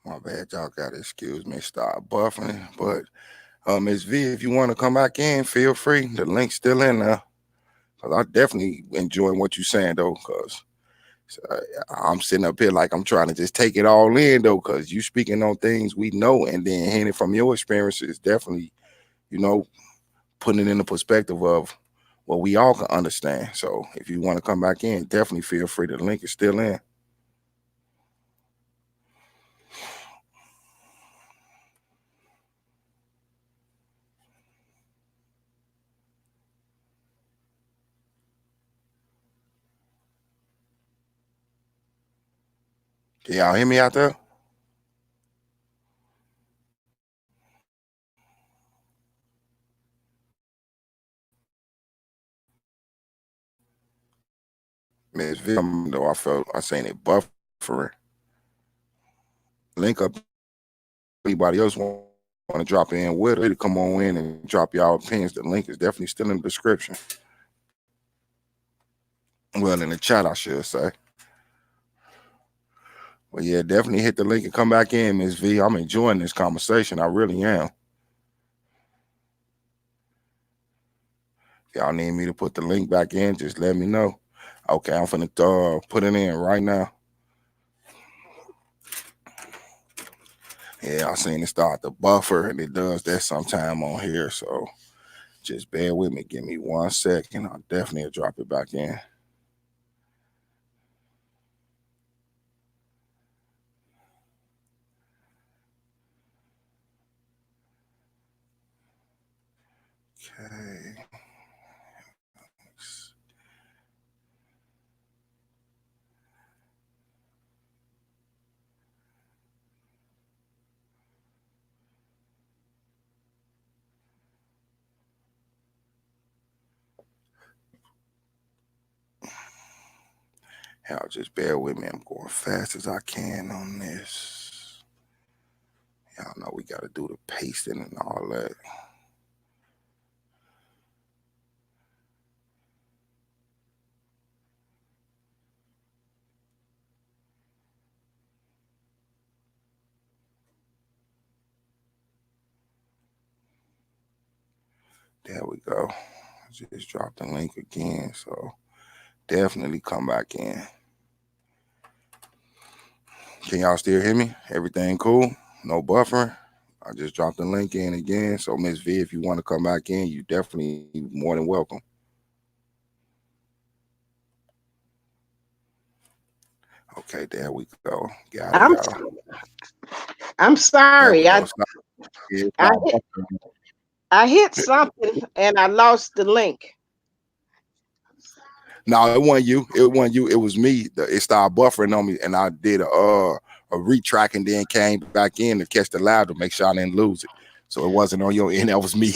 My bad, y'all got to excuse me. Start buffering, but Miss V, if you want to come back in, feel free. The link's still in there. Cause I definitely enjoy what you're saying though. Cause I'm sitting up here like I'm trying to just take it all in though. Cause you speaking on things we know, and then hearing it from your experiences, definitely, putting it in the perspective of what we all can understand. So if you want to come back in, definitely feel free. The link is still in. Can y'all hear me out there? Miss V, though I seen it buffering. Link up. Anybody else want to drop in with it? Come on in and drop y'all opinions. The link is definitely still in the description. Well, in the chat, I should say. But yeah, definitely hit the link and come back in, Miss V. I'm enjoying this conversation. I really am. If y'all need me to put the link back in, just let me know. Okay, I'm finna put it in right now. Yeah, I seen it start to buffer, and it does that sometime on here. So just bear with me. Give me 1 second. I'll definitely drop it back in. Okay. Y'all just bear with me. I'm going fast as I can on this. Y'all know we got to do the pasting and all that. There we go. Just dropped the link again. So definitely come back in. Can y'all still hear me? Everything cool? No buffering? I just dropped the link in again. So Miss V, if you want to come back in, you definitely more than welcome. Okay, there we go. Got it, y'all. I'm sorry. I hit something and I lost the link. No, it wasn't you. It wasn't you. It was me. It started buffering on me, and I did a retrack and then came back in to catch the live to make sure I didn't lose it. So it wasn't on your end. That was me.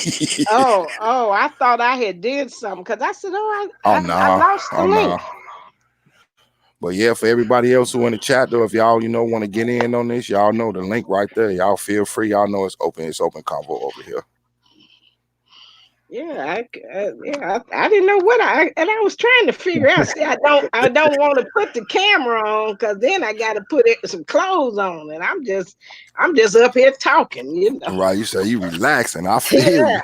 oh, I thought I had did something because I said, I lost the link. But yeah, for everybody else who in the chat though, if y'all want to get in on this, y'all know the link right there. Y'all feel free. Y'all know it's open. It's open convo over here. Yeah, I didn't know what I was trying to figure out. See, I don't want to put the camera on because then I got to put some clothes on, and I'm just up here talking, Right, you say you relaxing. I feel you.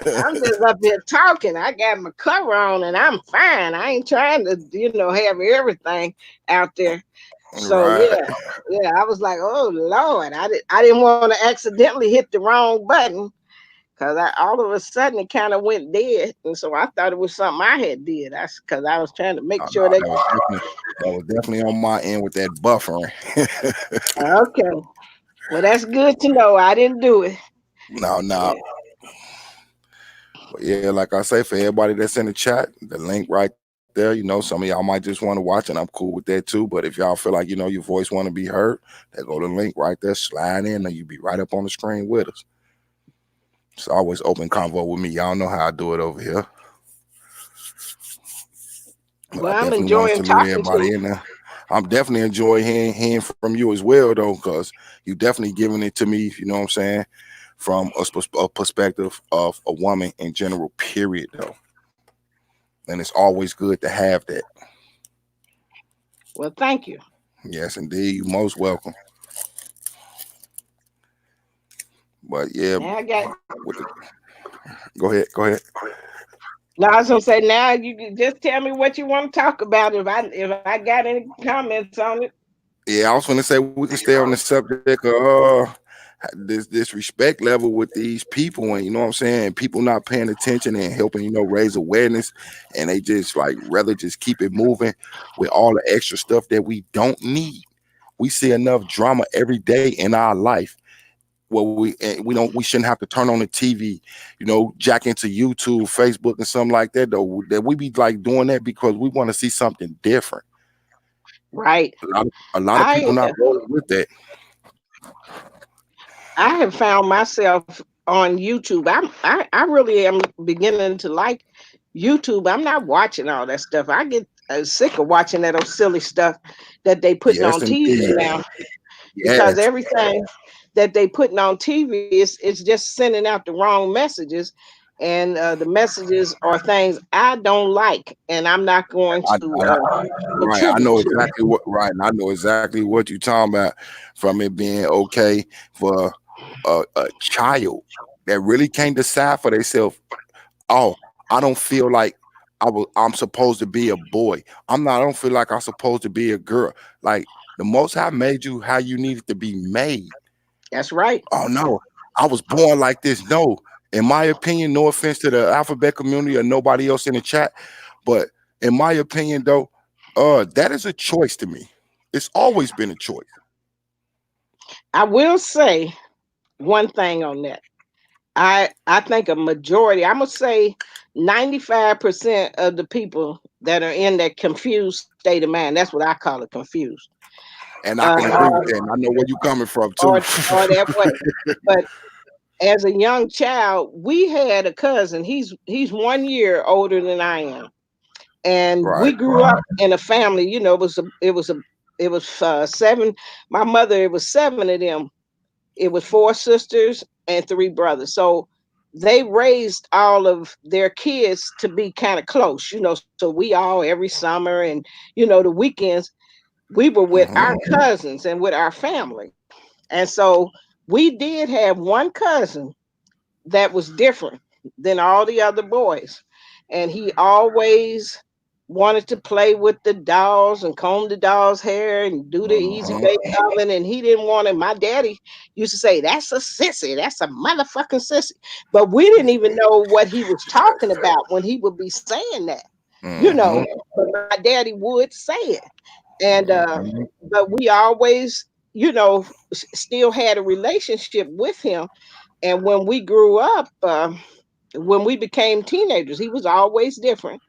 I'm just up here talking. I got my cover on, and I'm fine. I ain't trying to, have everything out there. So right. yeah, I was like, oh Lord, I didn't want to accidentally hit the wrong button. Cause all of a sudden it kind of went dead, and so I thought it was something I had did. Because I was trying to make sure that was definitely on my end with that buffering. Okay, well that's good to know. I didn't do it. No. But yeah, like I say, for everybody that's in the chat, the link right there. Some of y'all might just want to watch, and I'm cool with that too. But if y'all feel like your voice want to be heard, then go to the link right there, slide in, and you be right up on the screen with us. It's always open convo with me. Y'all know how I do it over here. But well, I'm enjoying talking to you. In there. I'm definitely enjoying hearing from you as well, though, because you definitely giving it to me. You know what I'm saying? From a perspective of a woman in general, period, though. And it's always good to have that. Well, thank you. Yes, indeed. You're most welcome. But yeah, Now I got. with the, go ahead, go ahead. Now I was gonna say now you can just tell me what you want to talk about. If I got any comments on it. Yeah, I was gonna say we can stay on the subject of this respect level with these people, and you know what I'm saying. People not paying attention and helping, raise awareness, and they just like rather just keep it moving with all the extra stuff that we don't need. We see enough drama every day in our life. Well, we shouldn't have to turn on the TV, jack into YouTube, Facebook, and something like that. Though that we be like doing that because we want to see something different. Right. A lot of I people not rolling with that. I have found myself on YouTube. I really am beginning to like YouTube. I'm not watching all that stuff. I get sick of watching that old silly stuff that they putting Yes, on TV indeed. now, because Yes. everything that they putting on TV is it's just sending out the wrong messages, and the messages are things I don't like, and I'm not going I, to I, right. I contribute know to. exactly what. Right. And I know exactly what you're talking about. From it being okay for a child that really can't decide for themselves. Oh, I don't feel like I'm supposed to be a boy. I'm not. I don't feel like I'm supposed to be a girl. Like the Most High made you how you needed to be made. That's right. Oh no, I was born like this. No, in my opinion, no offense to the alphabet community or nobody else in the chat, but in my opinion, though, that is a choice to me. It's always been a choice. I will say one thing on that. I think a majority, I'm gonna say 95% of the people that are in that confused state of mind, that's what I call it, confused. And I Uh, can agree with that. And I know where you're coming from too. or that way. But as a young child, we had a cousin. He's 1 year older than I am, and we Right. grew up in a family. Seven. My mother, it was seven of them. It was four sisters and three brothers. So they raised all of their kids to be kind of close, so we all every summer and the weekends we were with Hmm. our cousins and with our family. And so we did have one cousin that was different than all the other boys. And he always wanted to play with the dolls and comb the dolls' hair and do the easy Hmm. bake oven. And he didn't want it. My daddy used to say, "That's a sissy. That's a motherfucking sissy." But we didn't even know what he was talking about when he would be saying that, you Hmm. know. But my daddy would say it. And Hmm. but we always, still had a relationship with him. And when we grew up, when we became teenagers, he was always different.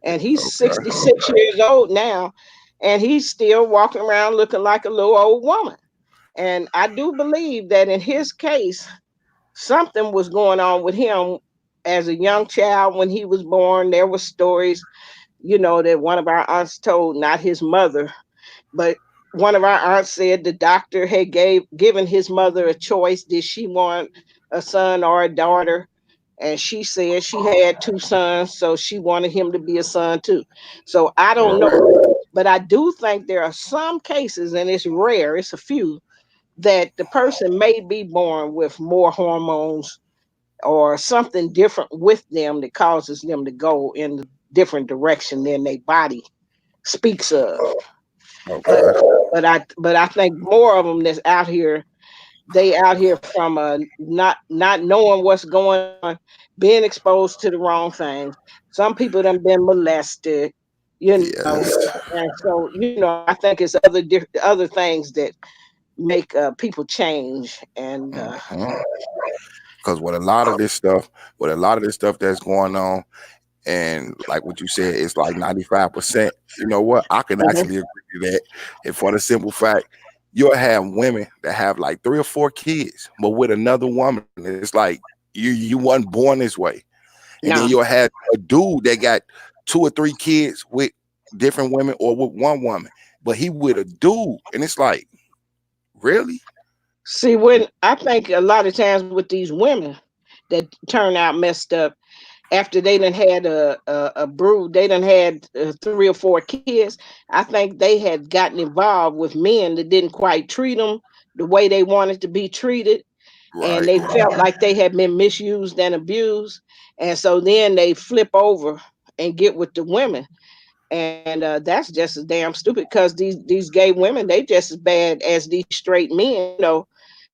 And he's Okay. 66 years old now, and he's still walking around looking like a little old woman. And I do believe that in his case, something was going on with him as a young child when he was born. There were stories, that one of our aunts told, not his mother, but one of our aunts said the doctor had given his mother a choice. Did she want a son or a daughter? And she said she had two sons, so she wanted him to be a son too. So I don't Right. know, but I do think there are some cases, and it's rare, it's a few, that the person may be born with more hormones or something different with them that causes them to go in a different direction than their body speaks of. But Okay. but I think more of them that's out here, they out here from not knowing what's going on, being exposed to the wrong things. Some people done been molested, Yes. and so I think it's other things that make people change. And Because with a lot of this stuff that's going on, and like what you said, it's like 95%. You know what? I can mhm, actually agree to that. And for the simple fact, you'll have women that have like 3 or 4 kids, but with another woman. It's like you wasn't born this way. And then no. you'll have a dude that got 2 or 3 kids with different women or with one woman, but he with a dude. And it's like, really? See, when I think a lot of times with these women that turn out messed up after they done had a brood, they done had 3 or 4 kids. I think they had gotten involved with men that didn't quite treat them the way they wanted to be treated, and Right. they felt like they had been misused and abused, and so then they flip over and get with the women, and that's just as damn stupid because these gay women, they just as bad as these straight men.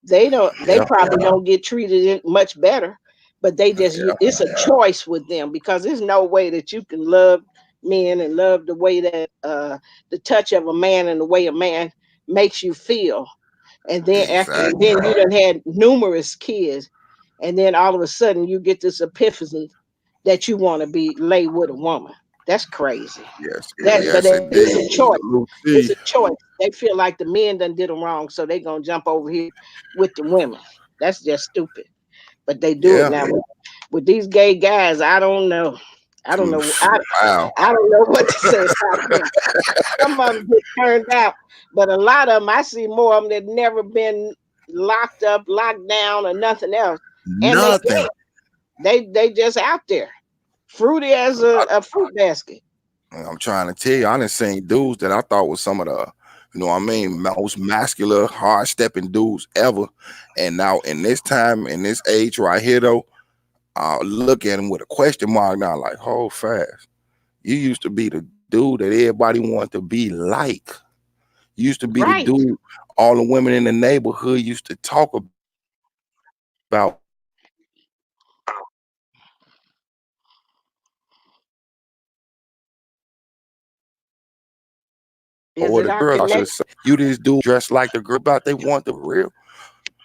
They Yeah. probably don't get treated much better, but they just Yeah. it's a choice with them because there's no way that you can love men and love the way that the touch of a man and the way a man makes you feel, and then Exactly. then you done had numerous kids, and then all of a sudden you get this epiphany that you want to be lay with a woman. That's crazy. Yes. But Yes, it's a indeed. choice. Salute It's a T. choice. They feel like the men done did them wrong, so they gonna jump over here with the women. That's just stupid. But they do it Yeah. now with these gay guys. I don't know. I don't know. Wow. I don't know what to say about them. Some of them get turned out, but a lot of them, I see more of them that never been locked up, locked down, or nothing else, and they Nothing. gay. They just out there, fruity as a fruit basket. I'm trying to tell you, I done seen dudes that I thought was some of the, you know what I mean, most masculine, hard stepping dudes ever. And now in this time, in this age right here though, I look at him with a question mark now, like, hold fast. You used to be the dude that everybody wanted to be like. You used to be the Right. dude all the women in the neighborhood used to talk about Is or it the our girl, I should connection? say, you this dude dressed like the girl about they want the real.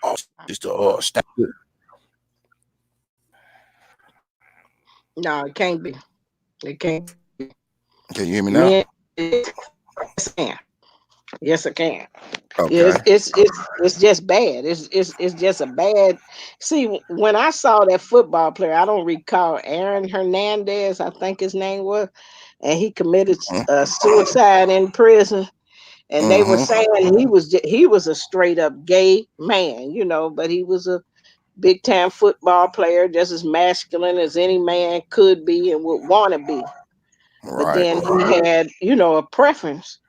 Oh, just stop it. No, it can't be. It can't be. Can you hear me now? Men, yes, I can. Yes, I can. Yeah, Okay. it's just bad. It's just a bad. See, when I saw that football player, I don't recall Aaron Hernandez, I think his name was, and he committed suicide in prison. And they were Mm-hmm. saying he was a straight up gay man, but he was a big time football player, just as masculine as any man could be and would want to be. But Right. then he had, a preference,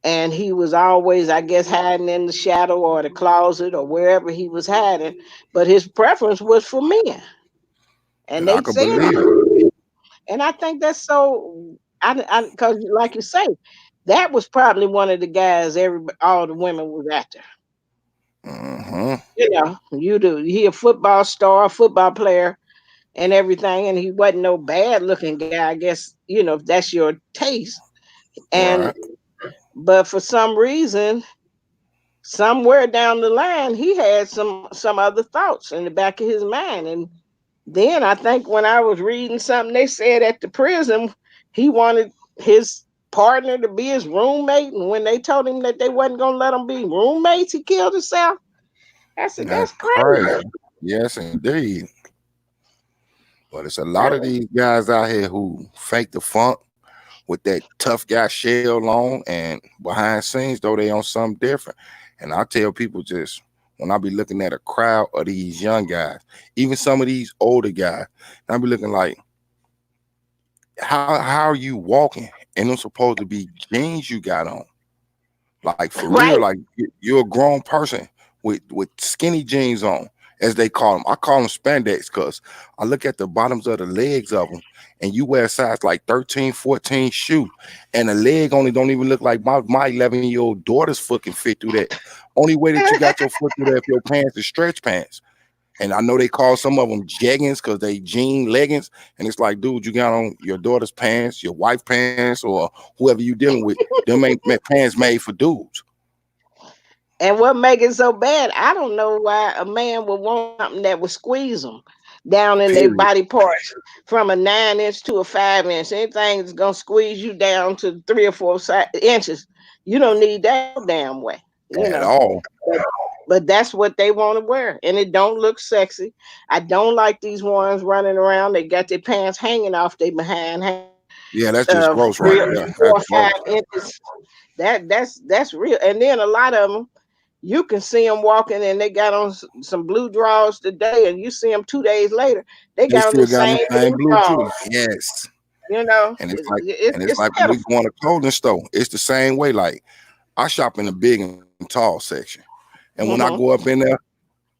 and he was always, I guess, hiding in the shadow or the closet or wherever he was hiding. But his preference was for men, and And I they could said believe it. it. And I think that's so. Because like you say, that was probably one of the guys all the women was after. Mm-hmm. You do. He a football star, a football player, and everything, and he wasn't no bad looking guy. I guess if that's your taste. And Right. but for some reason, somewhere down the line, he had some other thoughts in the back of his mind. And then I think when I was reading something, they said at the prison he wanted his partner to be his roommate, and when they told him that they wasn't gonna let him be roommates, he killed himself. I said, That's that's crazy. crazy. Yes, indeed. But it's a lot of That- these guys out here who fake the funk with that tough guy shell on, and behind scenes though they on something different. And I tell people, just when I be looking at a crowd of these young guys, even some of these older guys, I be looking like, how are you walking? And them supposed to be jeans you got on. Like for real, right. like you're a grown person with skinny jeans on, as they call them. I call them spandex because I look at the bottoms of the legs of them, and you wear a size like 13, 14 shoe, and the leg only don't even look like my 11-year-old daughter's foot can fit through that. Only way that you got your foot through that if your pants is stretch pants. And I know they call some of them jeggings because they jean leggings. And it's like, dude, you got on your daughter's pants, your wife pants, or whoever you dealing with. Them ain't pants made for dudes. And what make it so bad, I don't know why a man would want something that would squeeze them down in their Period. body parts from a 9 inch to a 5 inch. Anything that's gonna squeeze you down to 3 or 4 inches, you don't need that no damn way, you At know. all. But, but that's what they want to wear, and it don't look sexy. I don't like these ones running around. They got their pants hanging off their behind, Yeah, that's just gross right three, there. four, That's or gross. 5 inches. That's real. And then a lot of them, you can see them walking and they got on some blue drawers today, and you see them 2 days later, they They got on still the got them same same blue blue too. drawers. Yes. You know, And it's it, like it, and it's it's like when we pitiful. go in a clothing store, it's the same way. Like I shop in the big and tall section. And when I Hmm. go up in there,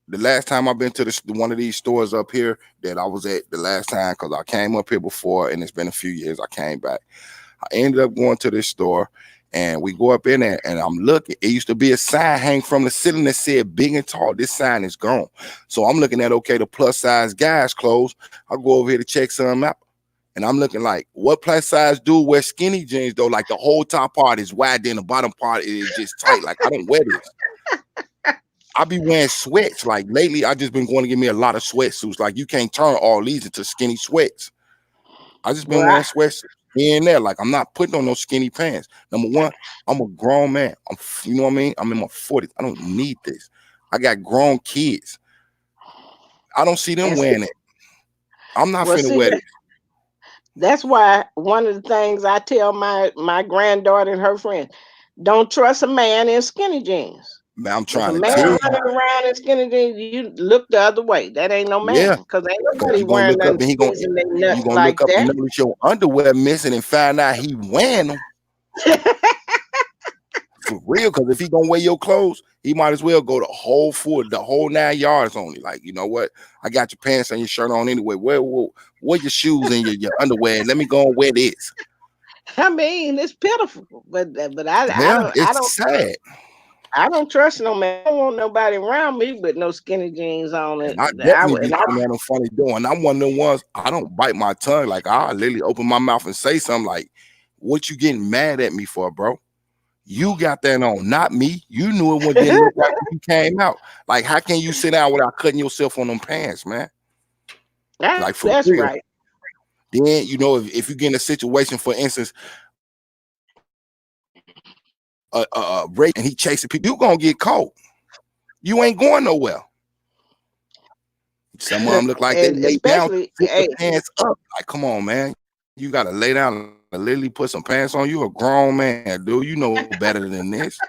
the last time I've been to one of these stores up here that I was at the last time, because I came up here before and it's been a few years. I came back. I ended up going to this store and we go up in there and I'm looking. It used to be a sign hanging from the ceiling that said big and tall. This sign is gone. So I'm looking at, okay, the plus size guys clothes. I go over here to check some out. And I'm looking like, what plus size dude wear skinny jeans though? Like the whole top part is wide, then the bottom part is just tight. Like I don't wear this. I be wearing sweats. Like lately, I just been going to get me a lot of sweatsuits. Like you can't turn all these into skinny sweats. I just been wearing sweats here and there. Like I'm not putting on no skinny pants. Number one, I'm a grown man. You know what I mean? I'm in my 40s. I don't need this. I got grown kids. I don't see them wearing it. I'm not finna wear it. That's why one of the things I tell my granddaughter and her friend, don't trust a man in skinny jeans. Man, I'm trying to tell you. Running around in skinny jeans, you look the other way. That ain't no man. Because ain't nobody wearing nothing. You gonna look up and notice your underwear missing and find out he wearing them. For real, because if he gonna wear your clothes, he might as well go the whole 9 yards only. Like, you know what? I got your pants and your shirt on anyway. Wear your shoes and your underwear. Let me go and wear this. I mean, it's pitiful, but it's sad. I don't trust no man. I don't want nobody around me with no skinny jeans on it. I definitely be looking at them funny doing. I'm one of them ones. I don't bite my tongue. Like I literally open my mouth and say something like, "What you getting mad at me for, bro? You got that on, not me. You knew it didn't look like when you came out. Like, how can you sit down without cutting yourself on them pants, man? Like, for that's real. Right. Then, you know, if you get in a situation, for instance, rape and he chasing people, you gonna get caught. You ain't going nowhere. Some of them look like they lay down, put the pants up. Like, come on, man. You gotta lay down and literally put some pants on. You a grown man, dude. You know better than this.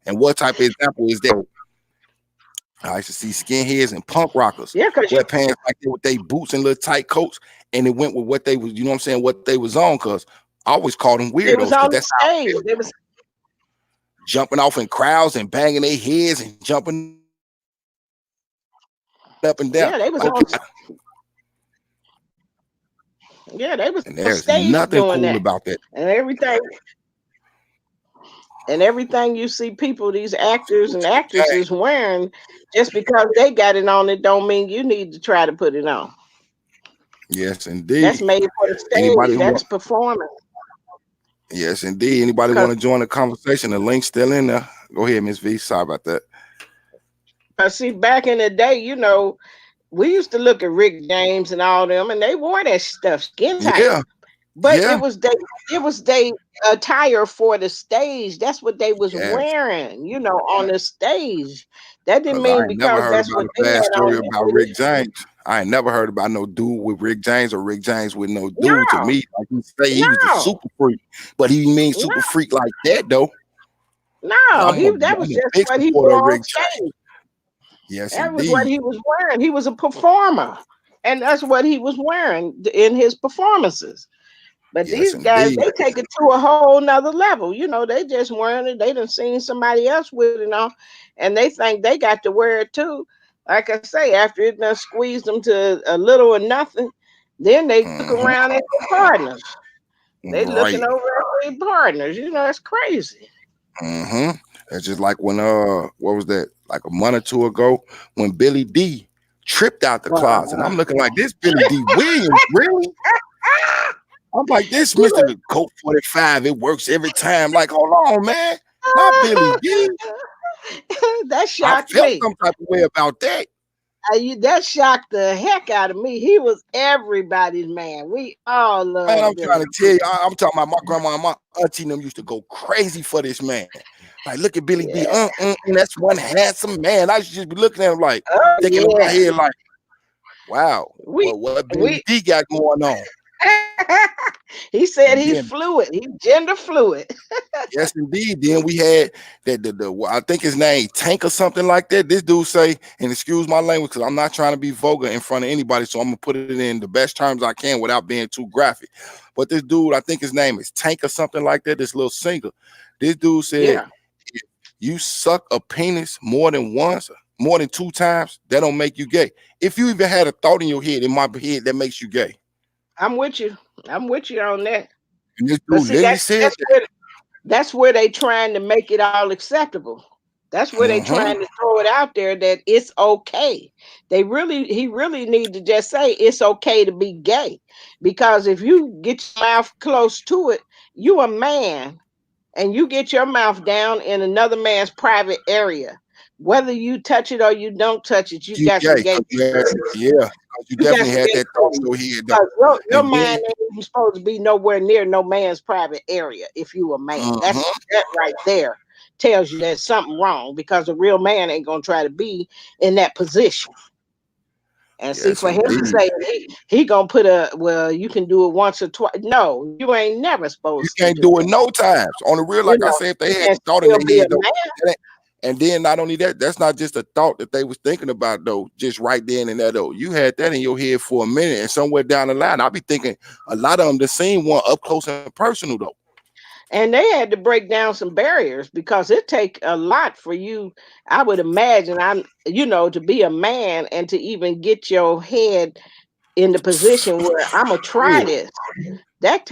And what type of example is that? I used to see skinheads and punk rockers wear pants like that with their boots and little tight coats, and it went with what they was, you know what I'm saying, what they was on, because I always called them weirdos. It was on that's stage. They was jumping off in crowds and banging their heads and jumping up and down. Yeah, they was on. Yeah, they was. And there's nothing cool about that. And everything you see people, these actors and actresses wearing, just because they got it on, it don't mean you need to try to put it on. Yes, indeed. That's made for the stage. That's performance. Yes, indeed. Anybody want to join the conversation? The link's still in there. Go ahead, Miss V. Sorry about that. See, back in the day, you know, we used to look at Rick James and all them, and they wore that stuff skin tight. Yeah. But it was they attire for the stage. That's what they was wearing, you know, on the stage. That didn't mean because that's what they had story about Rick James. I ain't never heard about no dude with Rick James or Rick James with no dude. To me, like you say, he was a super freak, but he means super freak like that though. No, that was just what he wore on stage. Yes, that was what he was wearing. He was a performer, and that's what he was wearing in his performances. But these guys, they take it to a whole nother level. You know, they just wearing it. They done seen somebody else with it on, and they think they got to wear it too. Like I say, after it done squeezed them to a little or nothing, then they look around at their partners. They looking over at their partners. You know, it's crazy. It's just like when what was that? Like a month or two ago, when Billy D tripped out the closet. And I'm looking like, this Billy D Williams, really? I'm like, this Mr. Coke 45, it works every time. Like, hold on, man. Not Billy D. That shocked me. I felt some type of way about that. That shocked the heck out of me. He was everybody's man. We all love him. I'm trying to tell you, I'm talking about my grandma and my auntie and them used to go crazy for this man. Like, look at Billy D. That's one handsome man. I used to just be looking at him like, thinking in my head like, wow, what Billy D got going on? He said he's fluid. He's gender fluid. Yes, indeed. Then we had that I think his name Tank or something like that. This dude say, and excuse my language because I'm not trying to be vulgar in front of anybody, so I'm gonna put it in the best terms I can without being too graphic. But this dude, I think his name is Tank or something like that. This little singer. This dude said, if you suck a penis more than once, more than 2 times, that don't make you gay. If you even had a thought in your head, in my head, that makes you gay. I'm with you. I'm with you on that. And this But dude see, literally said that. that's where they trying to make it all acceptable. That's where they Mm-hmm. trying to throw it out there that it's okay. He really need to just say it's okay to be gay. Because if you get your mouth close to it, you a man and you get your mouth down in another man's private area. Whether you touch it or you don't touch it, you You got some gay. gay. 'Cause you had, yeah, 'cause you You got definitely some had gay that thought tendencies. in your head though. Because your And mind then ain't even supposed to be nowhere near no man's private area if you a man. mm-hmm. That right there tells you there's something wrong because a real man ain't gonna try to be in that position. And see, Yes, for him to indeed. say he gonna put well, you can do it once or twice. No, you ain't never You supposed to can't do do it it. no times. On the real, You like I know, said, if they had and the thought in still be their a head though, man. that ain't- and then not only that, that's not just a thought that they was thinking about though, just right then and there though. You had that in your head for a minute, and somewhere down the line, I'll be thinking a lot of them the seen one up close and personal though. And they had to break down some barriers because it take a lot for you, I would imagine, to be a man and to even get your head in the position where I'm gonna try Yeah, this. That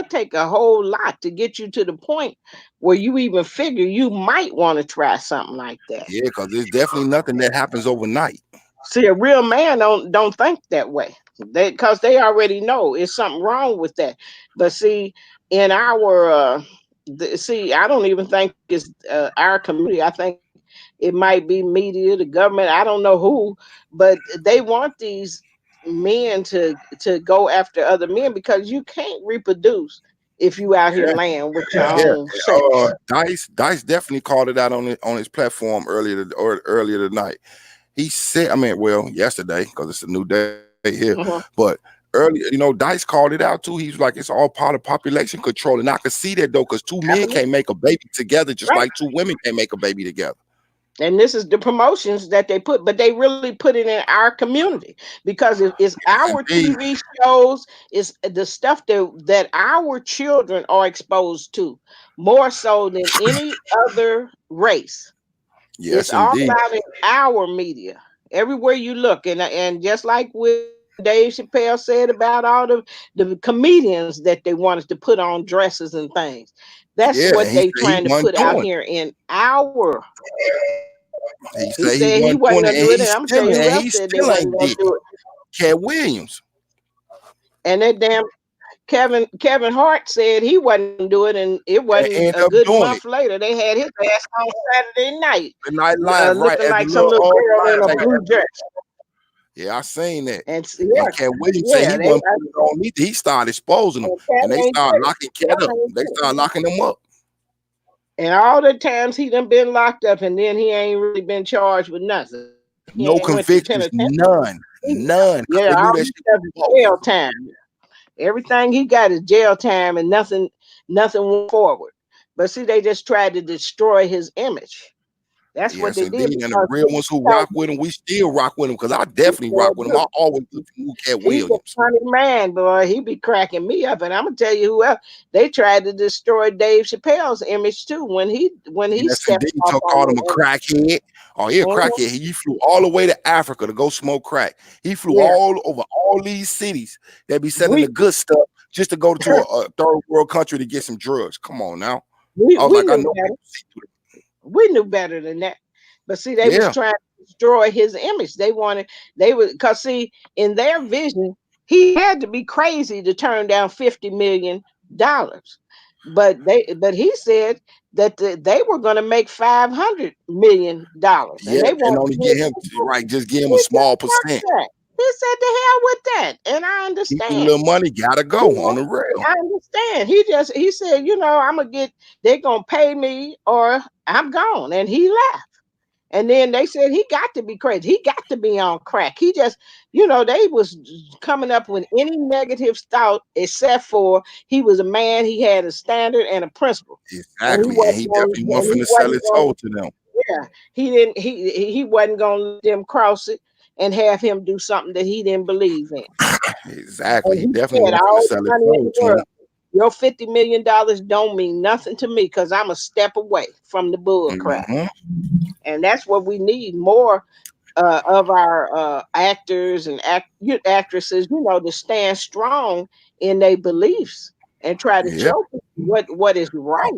take a whole lot to get you to the point where you even figure you might want to try something like that. yeah, because there's definitely nothing that happens overnight. See, a real man don't think that way. Because they already know it's something wrong with that. But see, in our I don't even think it's our community. I think it might be media, the government. I don't know who, but they want these men to go after other men because you can't reproduce if you out here Yeah, laying with your yeah. own sex. Dice definitely called it out on his platform earlier tonight. He said, I mean, well, yesterday, because it's a new day here, Mhm. but earlier, Dice called it out too. He's like, it's all part of population control. And I could see that though, because 2 men Absolutely. can't make a baby together, just Right. like 2 women can't make a baby together. And this is the promotions that they put, but they really put it in our community because it's Yes, our indeed. TV shows, it's the stuff that our children are exposed to more so than any other race. It's Yes, all indeed. out in our media, everywhere you look, and just like with Dave Chappelle said about all the comedians that they wanted to put on dresses and things. That's Yeah, and what he they said he trying to wasn't put out doing here in our. it. He He said he said he wasn't wasn't doing it, gonna and do it, and I'm gonna tell you who else he said they still wasn't ain't gonna did it. do it. Cat Williams. And that damn Kevin Hart said he wasn't gonna do it, and it And wasn't ended a up good doing it. month later. They had his ass on Saturday night, The Night Live, right, looking as a like some little little old girl in a live. blue dress. Yeah, I seen that. And And Cat Williams said yeah, he wasn't putting it on either. He started exposing them, and Cat and they ain't started quit. locking Cat Cat up. ain't They quit. started locking him up. And all the times he done been locked up, and then he ain't really been charged with nothing. He No ain't went to convictions, penitentiary. none, none, because Yeah, they knew all that he shit stuff was is bogus. jail time. Everything he got is jail time, and nothing went forward. But see, they just tried to destroy his image. That's what Yes, they did indeed. And the real ones who because rock with him, we still rock with him because I definitely rock with him. I always look for Cat he's a Williams. funny man, boy. He be cracking me up, and I'm gonna tell you who else. They tried to destroy Dave Chappelle's image too when he Yes, stepped indeed. off So on called him a them. crackhead. Oh, he a crackhead. He flew all the way to Africa to go smoke crack. He flew Yeah, all over all these cities that be selling we the good stuff just to go to a third world country to get some drugs. Come on now. we I was like, I knew know better. people see through We knew better than that. But see, they it. was Yeah. trying to destroy his image. They would, because see, in their vision, he had to be crazy to turn down $50 million. But he said that they were going to make $500 million, and Yeah. they And wanted only get him him to do right, just give him he a said, small "Fuck percent. that." He said, "The hell with that," and I Keep the understand. little money, gotta go You on know, the rail. I understand. He said, I'm gonna they're gonna pay me or I'm gone. And he left. And then they said he got to be crazy. He got to be on crack. He just, they was coming up with any negative thought except for he was a man, he had a standard and a principle. And Exactly. And he definitely wasn't finna sell his soul to them. yeah, he didn't he wasn't gonna let them cross it and have him do something that he didn't believe in. Exactly. And He he definitely said wasn't finna all the sell his money in soul the to him. world. Your $50 million don't mean nothing to me because I'm a step away from the bull crap. Mm-hmm. And that's what we need more of our actors and actresses, to stand strong in their beliefs and try to Yeah. show people what is right,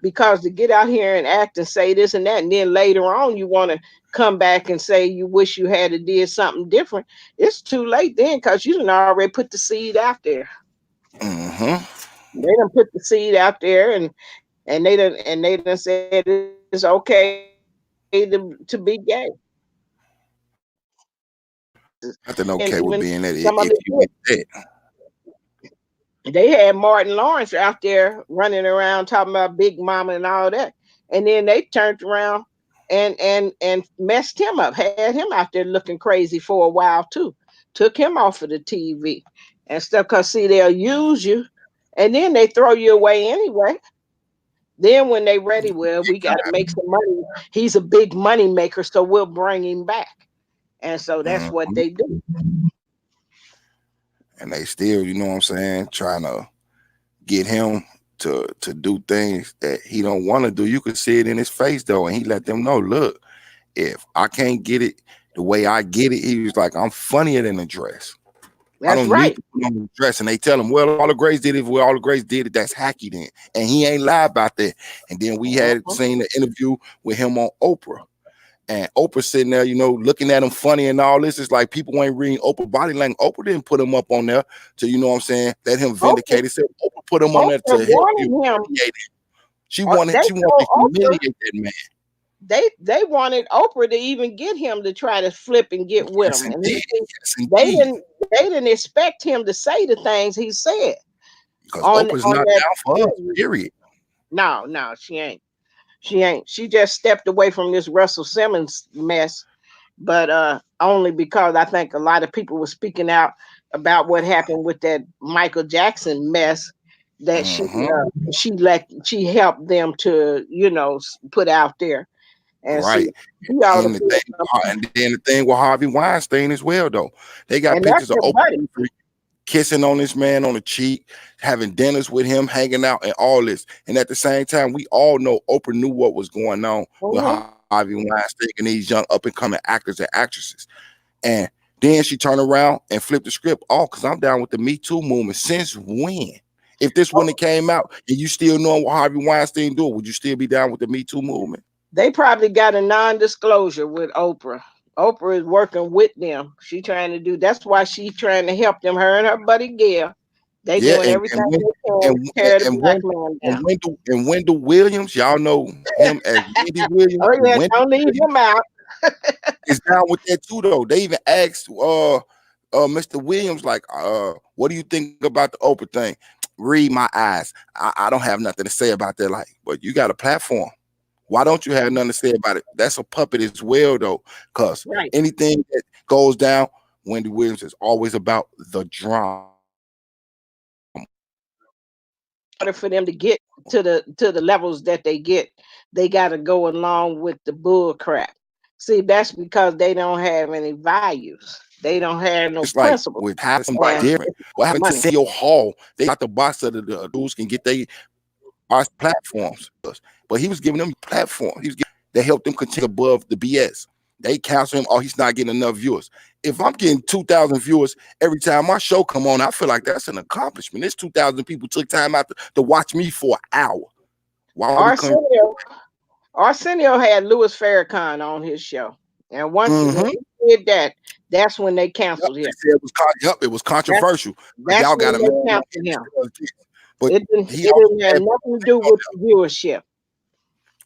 because to get out here and act and say this and that, and then later on you want to come back and say you wish you had did something different, it's too late then because you done already put the seed out there. Mm-hmm. They done put the seed out there, and they done said it's okay to be gay. Nothing And okay with even being that some of if you it, get that. they had Martin Lawrence out there running around talking about Big Mama and all that, and then they turned around and messed him up, had him out there looking crazy for a while too, took him off of the TV and stuff. Cause see, they'll use you, and then they throw you away anyway. Then when they ready, well, we got to make some money. He's a big money maker, so we'll bring him back. And so that's what Mhm. they do. And they still, you know what I'm saying, trying to get him to do things that he don't want to do. You could see it in his face though, and he let them know, look, if I can't get it the way I get it, he was like, I'm funnier than a dress. I That's don't need right. to put on a dress. And they tell him, well, all the greats did it. Well, all the greats did it. That's hacky then. And he ain't lie about that. And then we had Mhm. seen the interview with him on Oprah. And Oprah sitting there, looking at him funny and all this. It's like people ain't reading Oprah body language. Oprah didn't put him up on there to, you know what I'm saying, let him Oprah, vindicate himself. Oprah put him on there to Oprah help you wanted him. humiliate him. They She wanted to told Oprah humiliate that man. they wanted Oprah to even get him to try to flip and get with Yes, him, and indeed. Yes, they indeed. didn't expect him to say the things he said Because on Oprah's on not that down for us, interview. period. No, no, she ain't. She ain't. She just stepped away from this Russell Simmons mess, but only because I think a lot of people were speaking out about what happened with that Michael Jackson mess that Mm-hmm. she helped them to put out there. And see, Right. he ought to And the feel thing, something. and then the thing with Harvey Weinstein as well, though. They got And that's pictures of their Oprah buddy. Winfrey kissing on this man on the cheek, having dinners with him, hanging out, and all this. And at the same time, we all know Oprah knew what was going on with Mhm. Harvey Weinstein and these young up and coming actors and actresses. And then she turned around and flipped the script. Oh, because I'm down with the Me Too movement. Since when? If this one that came out and you still knowing what Harvey Weinstein doing, would you still be down with the Me Too movement? They probably got a non-disclosure with Oprah. Oprah is working with them. She trying to do. That's why she trying to help them. Her and her buddy Gail. They Yeah, doing everything they can to and tear the and black when man and down. Wendell Williams, y'all know him as Wendy Williams. Oh yeah, Wendell don't leave Williams him out. is down with that too, though. They even asked Mr. Williams, like, what do you think about the Oprah thing? Read my eyes. I don't have nothing to say about that. Like, but you got a platform. Why don't you have nothing to say about it? That's a puppet as well, though, because Right. anything that goes down, Wendy Williams is always about the drama. In order for them to get to the levels that they got to go along with the bull crap. See, that's because they don't have any values. They don't have no It's like principles, with having somebody and different. it's What happened to money. Senor Hall? They got the box so the dudes can get their platforms. But he was giving them platform. They helped them continue above the BS. They cancel him. Oh, he's not getting enough viewers. If I'm getting 2,000 viewers every time my show come on, I feel like that's an accomplishment. This 2,000 people took time out to watch me for an hour. Why are we coming? Arsenio Arsenio had Louis Farrakhan on his show, and when Mm-hmm. he did that, that's when they Yep, canceled they him. said it was That's controversial. Like that's y'all got when a they man on canceled here him. that does this. But he It also didn't have had, nothing to do with the viewership.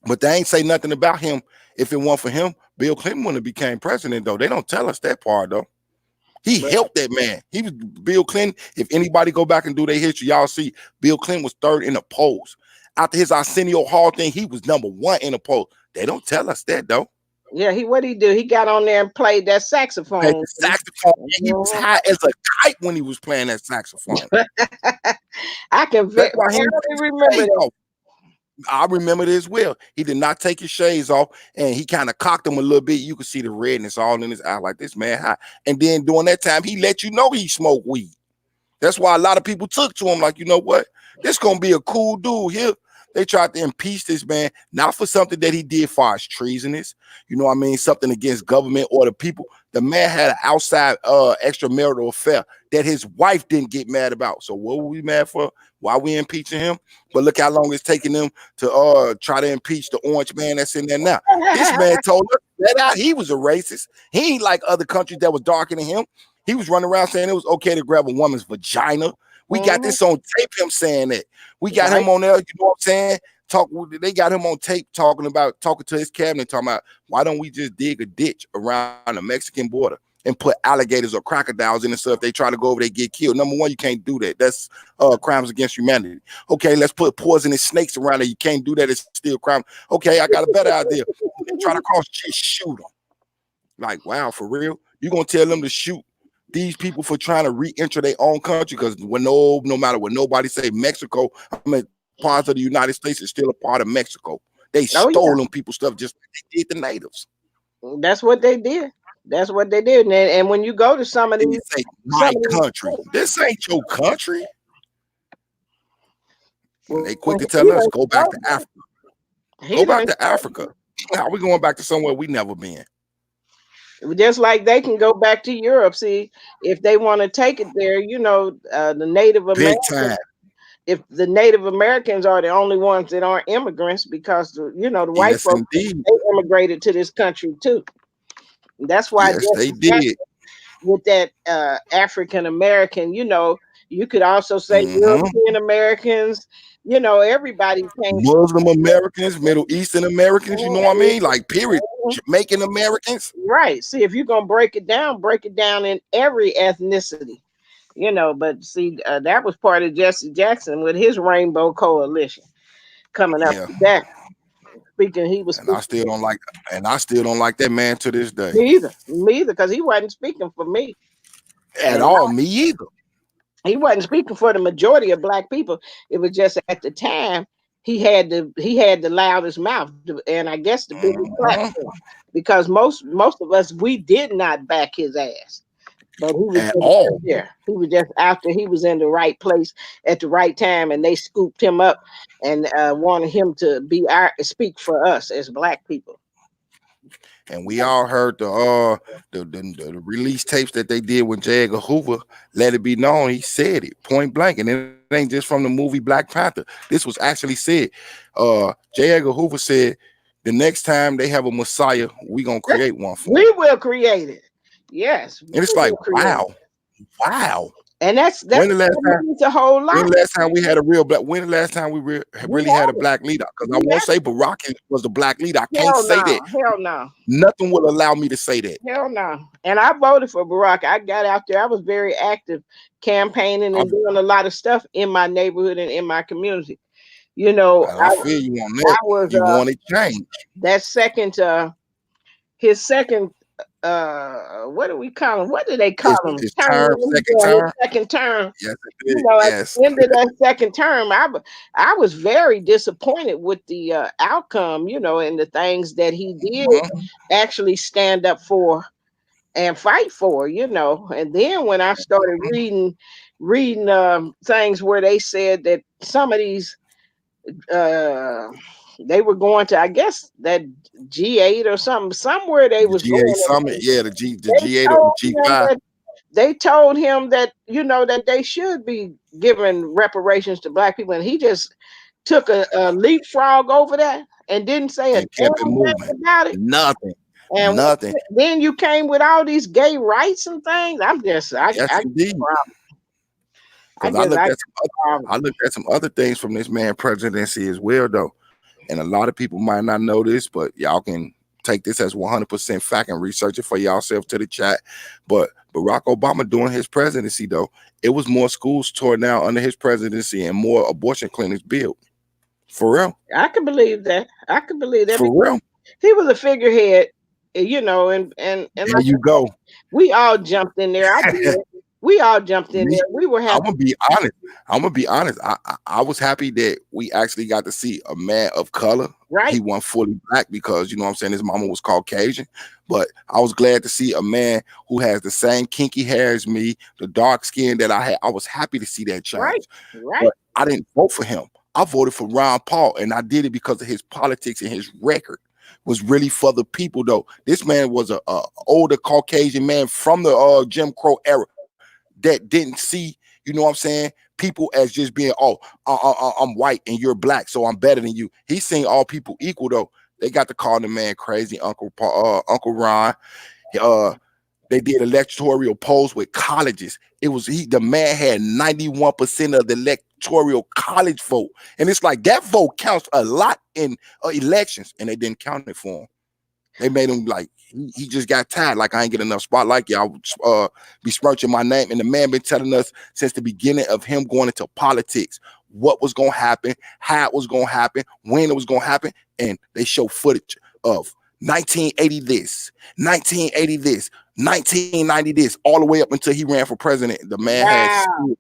but they ain't say nothing about him. If it weren't for him, Bill Clinton wouldn't have became president, though. They don't tell us that part, though. He But helped that man. He was Bill Clinton. If anybody go back and do their history, y'all see Bill Clinton was third in the polls. After his Arsenio Hall thing, he was number one in the poll. They don't tell us that, though. yeah, what he do? He got on there and played that Played saxophone. the saxophone. He was Mhm. high as a kite when he was playing that saxophone. I can That's why he barely didn't take his remember shades that. off. I remember it as well. He did not take his shades off, and he kind of cocked them a little bit. You could see the redness all in his eye, like this man high. And then during that time, he let you know he smoked weed. That's why a lot of people took to him like, you know what? This gonna be a cool dude here. They tried to impeach this man, not for something that he did far as treasonous, you know what I mean, something against government or the people. The man had an outside extramarital affair that his wife didn't get mad about. So what were we mad for? Why we impeaching him? But look how long it's taking them to try to impeach the orange man that's in there now. This man told us that he was a racist. He ain't like other countries that was darker than him. He was running around saying it was okay to grab a woman's vagina. We got this on tape, him saying that. We got him on there, you know what I'm saying? They got him on tape talking to his cabinet, talking about why don't we just dig a ditch around the Mexican border and put alligators or crocodiles in and stuff. If they try to go over, they get killed. Number one, you can't do that. That's crimes against humanity. Okay, let's put poisonous snakes around there. You can't do that. It's still crime. Okay, I got a better idea. They try to cross, just shoot them. Like, wow, for real? You gonna tell them to shoot these people for trying to re-enter their own country? Because no matter what nobody say, Mexico, I mean, parts of the United States is still a part of Mexico. They stole them people's stuff just like they did the natives. That's what they did. That's what they did. And when you go to some of these, say, my country, this ain't your country. They quick to tell us, go back to Africa. Go back to Africa. How we going back to somewhere we never been? Just like they can go back to Europe. See, if they want to take it there, you know, the Native Americans. If the Native Americans are the only ones that aren't immigrants, because the white folks, they immigrated to this country too. That's why they did with that African American. You know, you could also say European Americans. You know, everybody came. Muslim Americans, Middle Eastern Americans. You know what I mean? Like, period. Jamaican Americans. Right. See, if you're gonna break it down in every ethnicity. You know, but see, that was part of Jesse Jackson with his Rainbow Coalition coming up. That speaking, he was. And I still don't like that man to this day. Me either, because he wasn't speaking for me at all. Me either. He wasn't speaking for the majority of black people. It was just at the time he had the loudest mouth, and I guess the biggest platform, because most of us, we did not back his ass. But he was there. He was just after he was in the right place at the right time, and they scooped him up and wanted him to speak for us as black people. And we all heard the release tapes that they did when J. Edgar Hoover let it be known. He said it point blank, and it ain't just from the movie Black Panther. This was actually said. J. Edgar Hoover said, the next time they have a Messiah, we gonna create one for we will create it. Yes. And it's like, wow. And that's when the last time, a whole lot. When the last time we had a real black, when the last time we really had a black leader? Because I won't say Barack was the black leader. I can't say that. Hell no. Nothing will allow me to say that. Hell no. And I voted for Barack. I got out there. I was very active campaigning and doing a lot of stuff in my neighborhood and in my community. You know, I feel you on that. You wanted change. That second, his second, what do we call him? What do they call him? Second term. Yes, you know, at the end of that second term, I was very disappointed with the outcome, you know, and the things that he did actually stand up for and fight for, you know. And then when I started reading things where they said that some of these they were going to, I guess, that G8 or something, somewhere they was G8 going summit, the G8 or G5. They told him that, you know, that they should be giving reparations to black people, and he just took a leapfrog over that and didn't say a damn thing about it. Nothing. And nothing. Then you came with all these gay rights and things. I'm just, I looked at some other things from this man's presidency as well, though. And a lot of people might not know this, but y'all can take this as 100% fact and research it for yourself to the chat. But Barack Obama, during his presidency, though, it was more schools torn down under his presidency and more abortion clinics built. For real. I can believe that. For real. He was a figurehead, you know, and there you go. We all jumped in there. I did. We all jumped in Me, there. We were I'm happy. gonna be honest. I'm gonna be honest. I was happy that we actually got to see a man of color. He Right, wasn't fully black because you know what I'm saying his mama was Caucasian, but I was glad to see a man who has the same kinky hair as me, the dark skin that I had. I was happy to see that right, change, right. but I didn't vote for him. I voted for Ron Paul, and I did it because of his politics and his record was really for the people. Though this man was a older Caucasian man from the Jim Crow era that didn't see, you know what I'm saying, people as just being, oh, I'm white and you're black, so I'm better than you. He's seeing all people equal though. They got to call the man crazy, Uncle Paul, Uncle Ron. Uh, they did electoral polls with colleges. It was the man had 91% of the electoral college vote, and it's like that vote counts a lot in elections, and they didn't count it for him. They made him like he just got tired. Like I ain't get enough spotlight. Y'all be smirching my name. And the man been telling us since the beginning of him going into politics what was gonna happen, how it was gonna happen, when it was gonna happen, and they show footage of 1980 this, 1980 this, 1990 this, all the way up until he ran for president. The man had Wow.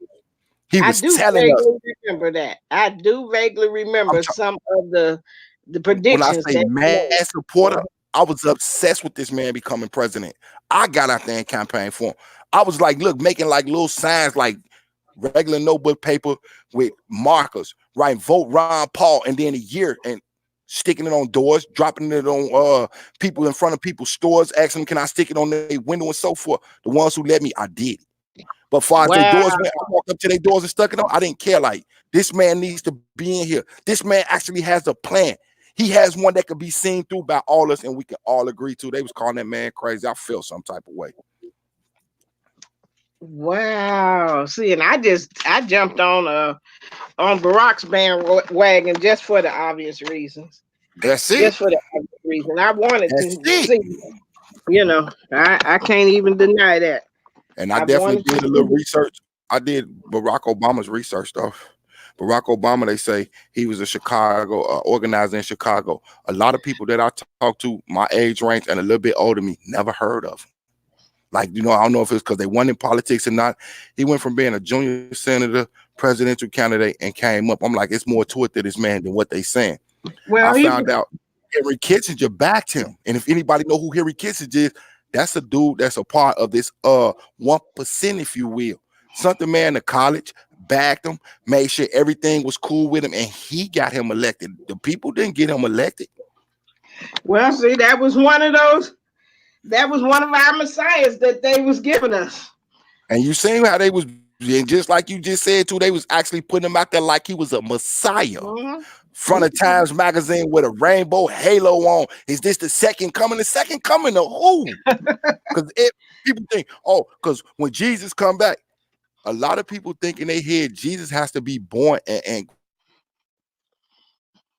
he I was do telling us. vaguely remember that. I do vaguely remember some of the When I predictions say that he mad made. supporter, I was obsessed with this man becoming president. I got out there and campaigned for him. I was like, look, making like little signs like regular notebook paper with markers, writing vote Ron Paul, and then a year and sticking it on doors, dropping it on people in front of people's stores, asking them, can I stick it on their window and so forth. The ones who let me, I did. But far as their Wow. doors went, I walked up to their doors and stuck it on. I didn't care. Like, this man needs to be in here. This man actually has a plan. He has one that could be seen through by all us, and we can all agree to. They was calling that man crazy. I felt some type of way. Wow. See, and I jumped on Barack's bandwagon just for the obvious reasons. That's it. Just for the obvious reason. I wanted That's to it. see, I can't even deny that. And I I definitely wanted to did a see little research. I did Barack Obama's research stuff. Barack Obama, they say he was a Chicago organizer in Chicago. A lot of people that I talked to, my age range and a little bit older than me, never heard of him. Like, you know, I don't know if it's because they won in politics or not. He went from being a junior senator, presidential candidate, and came up. I'm like, it's more to it to this man than what they saying. well I he found out Henry Kissinger backed him. And if anybody know who Henry Kissinger is, that's a dude that's a part of this 1%, if you will. Something man to college, backed him, made sure everything was cool with him, and he got him elected. The people didn't get him elected. well see that was one of those that was one of our messiahs that they was giving us. And you seen how they was, and just like you just said too, they was actually putting him out there like he was a messiah. Mhm. Front of Times magazine with a rainbow halo on. Is this the second coming? The second coming of who? Because people think, oh, because when Jesus come back, a lot of people think in their head Jesus has to be born and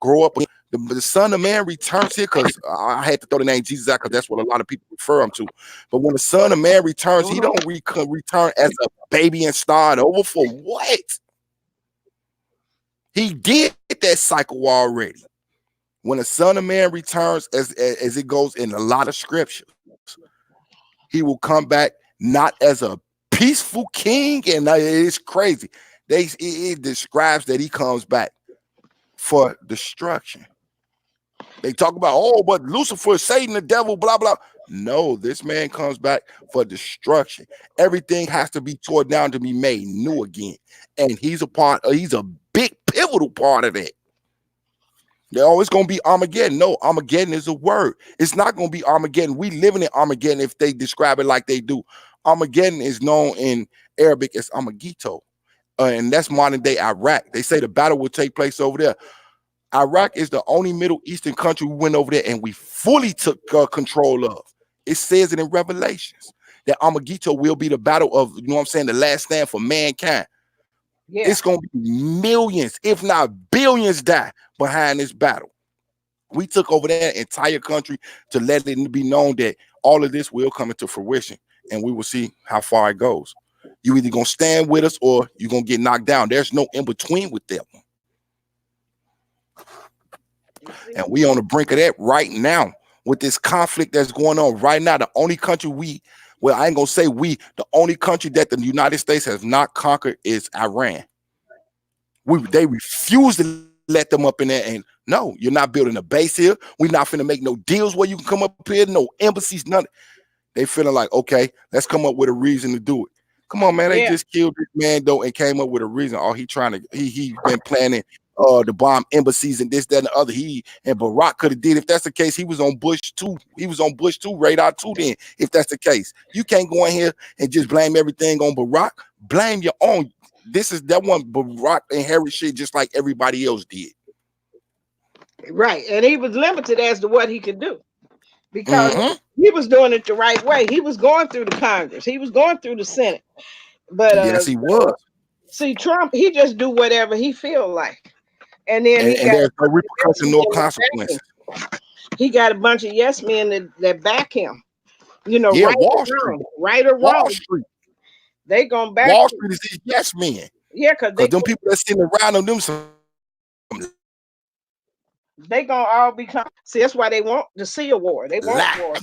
grow up. The Son of Man returns here, because I had to throw the name Jesus out because that's what a lot of people refer him to. But when the Son of Man returns, he don't return as a baby and start over for what? He did that cycle already. When the Son of Man returns, as it goes in a lot of scriptures, he will come back not as a peaceful king, and it's crazy. It describes that he comes back for destruction. They talk about, oh, but Lucifer, Satan, the devil, blah, blah. No, this man comes back for destruction. Everything has to be torn down to be made new again. And he's a big pivotal part of that. They're always going to be Armageddon. No, Armageddon is a word. It's not going to be Armageddon. We living in Armageddon if they describe it like they do. Armageddon is known in Arabic as Amagito, and that's modern day Iraq. They say the battle will take place over there. Iraq is the only Middle Eastern country we went over there and we fully took control of. It says it in Revelations that Amagito will be the battle of, you know what I'm saying, the last stand for mankind. Yeah. It's going to be millions, if not billions, die behind this battle. We took over that entire country to let it be known that all of this will come into fruition, and we will see how far it goes. You either going to stand with us or you're going to get knocked down. There's no in between with that one. And we on the brink of that right now with this conflict that's going on right now. The only country we Well, I ain't gonna say we. The only country that the United States has not conquered is Iran. They refuse to let them up in there. And no, you're not building a base here. We're not finna make no deals where you can come up here. No embassies, none. They feeling like, okay, let's come up with a reason to do it. Come on, man. They just killed this man though and came up with a reason. Oh, he been planning to bomb embassies and this, that, and the other. He and Barack could have did. If that's the case, he was on Bush too. He was on Bush too, radar too. Then, if that's the case, you can't go in here and just blame everything on Barack. Blame your own. This is that one. Barack inherited shit just like everybody else did. Right, and he was limited as to what he could do because he was doing it the right way. He was going through the Congress. He was going through the Senate. But yes, he was. See, Trump, he just do whatever he feel like, and then and there's no repercussion, no consequences. He got a bunch of yes men that back him. You know, yeah, right or wrong. Wall Street. They gonna back Wall Street is these yes men. Yeah, because them people that sitting around them they gonna all become. See, that's why they want to see a war. They want war.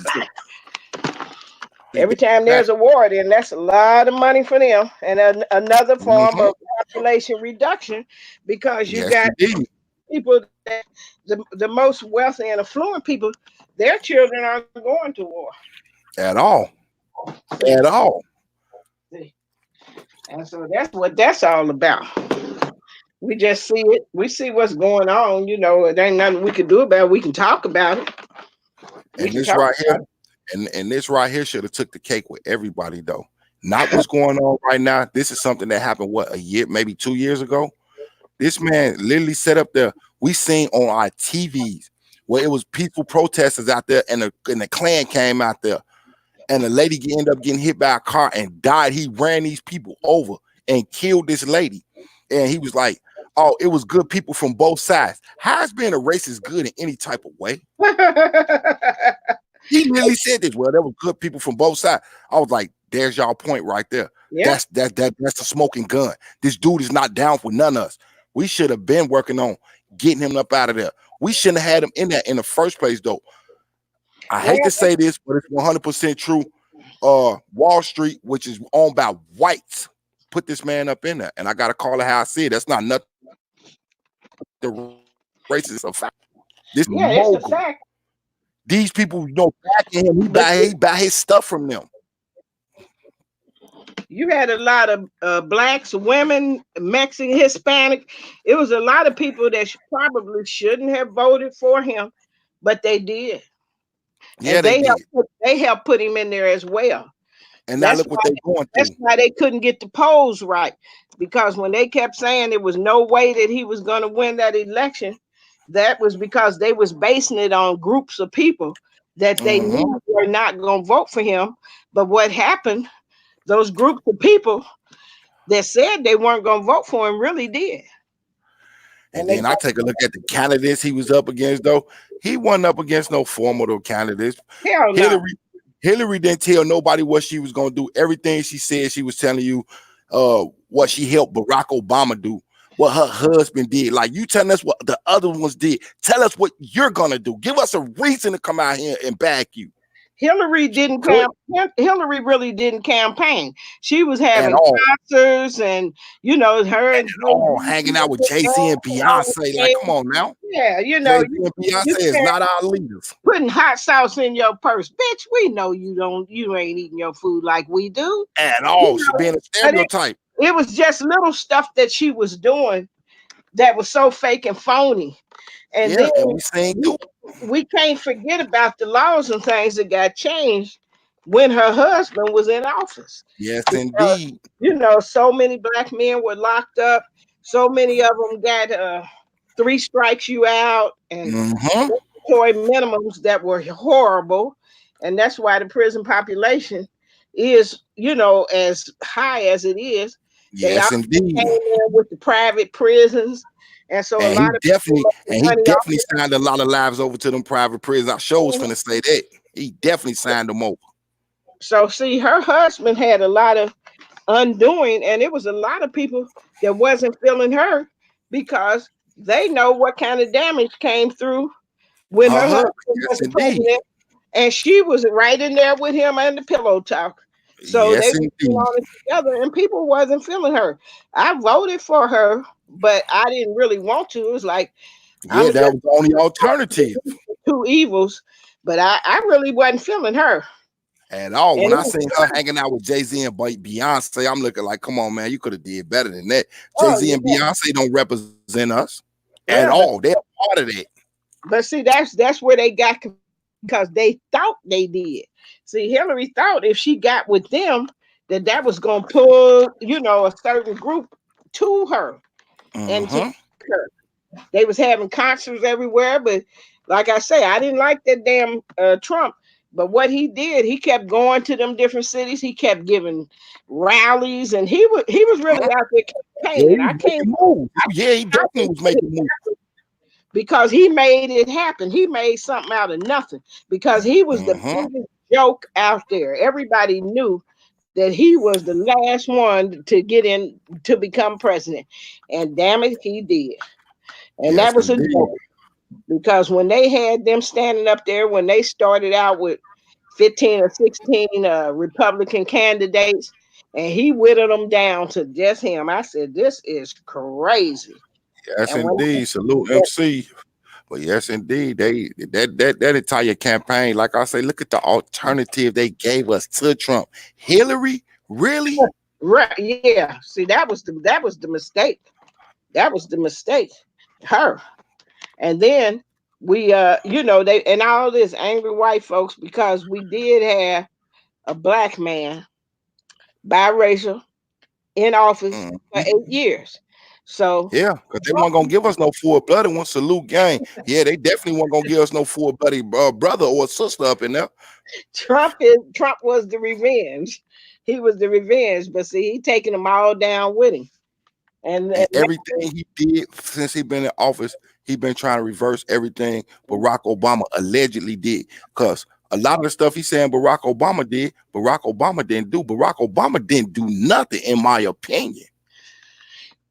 Every time there's a war, then that's a lot of money for them, and another form of population reduction, because you got people that the most wealthy and affluent people, their children aren't going to war at all. At all. And so that's what that's all about. We just see it. We see what's going on. You know, it ain't nothing we can do about it. We can talk about it. And this right here, and this right here should have took the cake with everybody, though. Not what's going on right now. This is something that happened, what, a year, maybe 2 years ago? This man literally set up there. We seen on our TVs where it was peaceful protesters out there, and the Klan came out there. And the lady ended up getting hit by a car and died. He ran these people over and killed this lady. And he was like, oh, it was good people from both sides. How is being a racist good in any type of way? He really said this. Well, there were good people from both sides. I was like, there's y'all point right there. Yeah. That's the smoking gun. This dude is not down for none of us. We should have been working on getting him up out of there. We shouldn't have had him in there in the first place, though. I hate to say this, but it's 100% true. Wall Street, which is owned by whites, put this man up in there. And I got to call it how I see it. That's not nothing. The racist is a fact. This it's a fact. These people, backing him. He buy his stuff from them. You had a lot of blacks, women, Mexican, Hispanic. It was a lot of people that probably shouldn't have voted for him, but they did. Yeah, they helped put him in there as well. And now look what they're going through. That's why they couldn't get the polls right, because when they kept saying there was no way that he was going to win that election, that was because they was basing it on groups of people that they knew were not going to vote for him. But what happened? Those groups of people that said they weren't going to vote for him really did. And then I take a look at the candidates he was up against, though. He wasn't up against no formidable candidates. Hell no. Hillary didn't tell nobody what she was going to do. Everything she said, she was telling you what she helped Barack Obama do, what her husband did. Like, you telling us what the other ones did. Tell us what you're going to do. Give us a reason to come out here and back you. Hillary didn't Hillary really didn't campaign. She was having concerts and her and hanging out with Jay-Z and Beyonce. Like, come on now. Yeah, Jay-Z and Beyonce is not our leaders. Putting hot sauce in your purse. Bitch, we know you ain't eating your food like we do. At all. She's being a stereotype. It was just little stuff that she was doing that was so fake and phony. And then we can't forget about the laws and things that got changed when her husband was in office. Yes, indeed. So many black men were locked up. So many of them got 3 strikes you out and mandatory minimums that were horrible. And that's why the prison population is, as high as it is. Yes, indeed. With the private prisons. And so he definitely signed a lot of lives over to them private prisons. I sure was finna say that. He definitely signed them over. So see, her husband had a lot of undoing, and it was a lot of people that wasn't feeling her because they know what kind of damage came through when her husband was the president. And she was right in there with him and the pillow talk. So they Yes, were putting indeed. all it together, and people wasn't feeling her. I voted for her, but I didn't really want to. It was like I'm Yeah, that just was the only alternative two evils, but I really wasn't feeling her. at all. And When it I was, seen her hanging out with Jay Z and Beyonce, I'm looking like, come on, man, you could have did better than that. Jay oh Z and yeah, Beyonce don't represent us at yeah, all. They're part of that. but see, that's where they got confused because they thought they did. See, Hillary thought if she got with them, that was gonna pull, a certain group to her and to Mm-hmm. her. They was having concerts everywhere, but like I say, I didn't like that damn Trump. But what he did, he kept going to them different cities. He kept giving rallies, and he was really out there Yeah, campaigning. he I was can't making moves. I Yeah, he can't definitely was making moves. because he made it happen. He made something out of nothing because he was the Mm-hmm. biggest joke out there. Everybody knew that he was the last one to get in to become president, and damn it, he did. And Yes, that was a indeed. joke. Because when they had them standing up there, when they started out with 15 or 16 Republican candidates, and he whittled them down to just him, I said, this is crazy. Yes, And when indeed. Salute MC. But yes, indeed, that entire campaign, like I say, look at the alternative they gave us to Trump. Hillary, really? right, yeah, see, that was the mistake. That was the mistake. Her. And then we they and all this angry white folks because we did have a black man, biracial, in office for Mhm. 8 years. So Yeah, because they weren't gonna give us no full blooded one. Salute gang. Yeah, they definitely weren't gonna give us no full bloody brother or sister up in there. Trump was the revenge. He was the revenge, but see, he taking them all down with him. And And everything he did since he been in office, he been trying to reverse everything Barack Obama allegedly did. Because a lot of the stuff he's saying Barack Obama did, Barack Obama didn't do. Barack Obama didn't do nothing, in my opinion.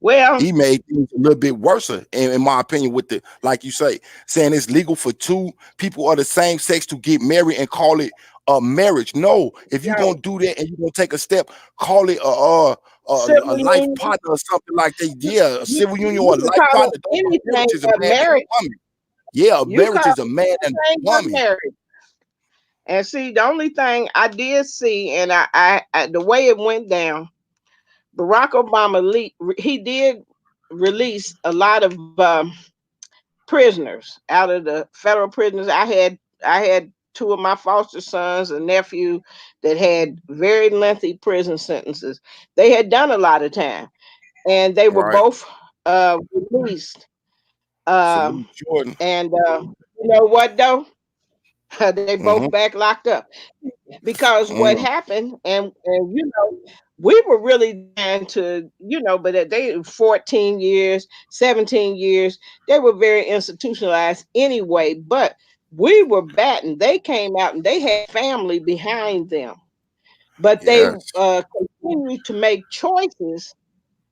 well, He made things a little bit worse, in my opinion, with the, like you say, saying it's legal for two people of the same sex to get married and call it a marriage. No, if you're no, gonna do that and you're gonna take a step, call it a civil life union, partner or something like that. Yeah, a civil union or you a can life call it partner. Don't, a anything marriage is a but man and marriage. a woman. Yeah, a You marriage call is a it man and anything a but woman. marriage. And see, the only thing I did see, and I the way it went down, Barack Obama he did release a lot of prisoners out of the federal prisoners. I had two of my foster sons and nephew that had very lengthy prison sentences. They had done a lot of time, and they were Right. both released. Um, Salute Jordan. and you know what though? They both Mm-hmm. back locked up because what Mm, happened, and we were really trying to, but they 14 years, 17 years, they were very institutionalized anyway, but we were batting. They came out and they had family behind them, but they yes. continued to make choices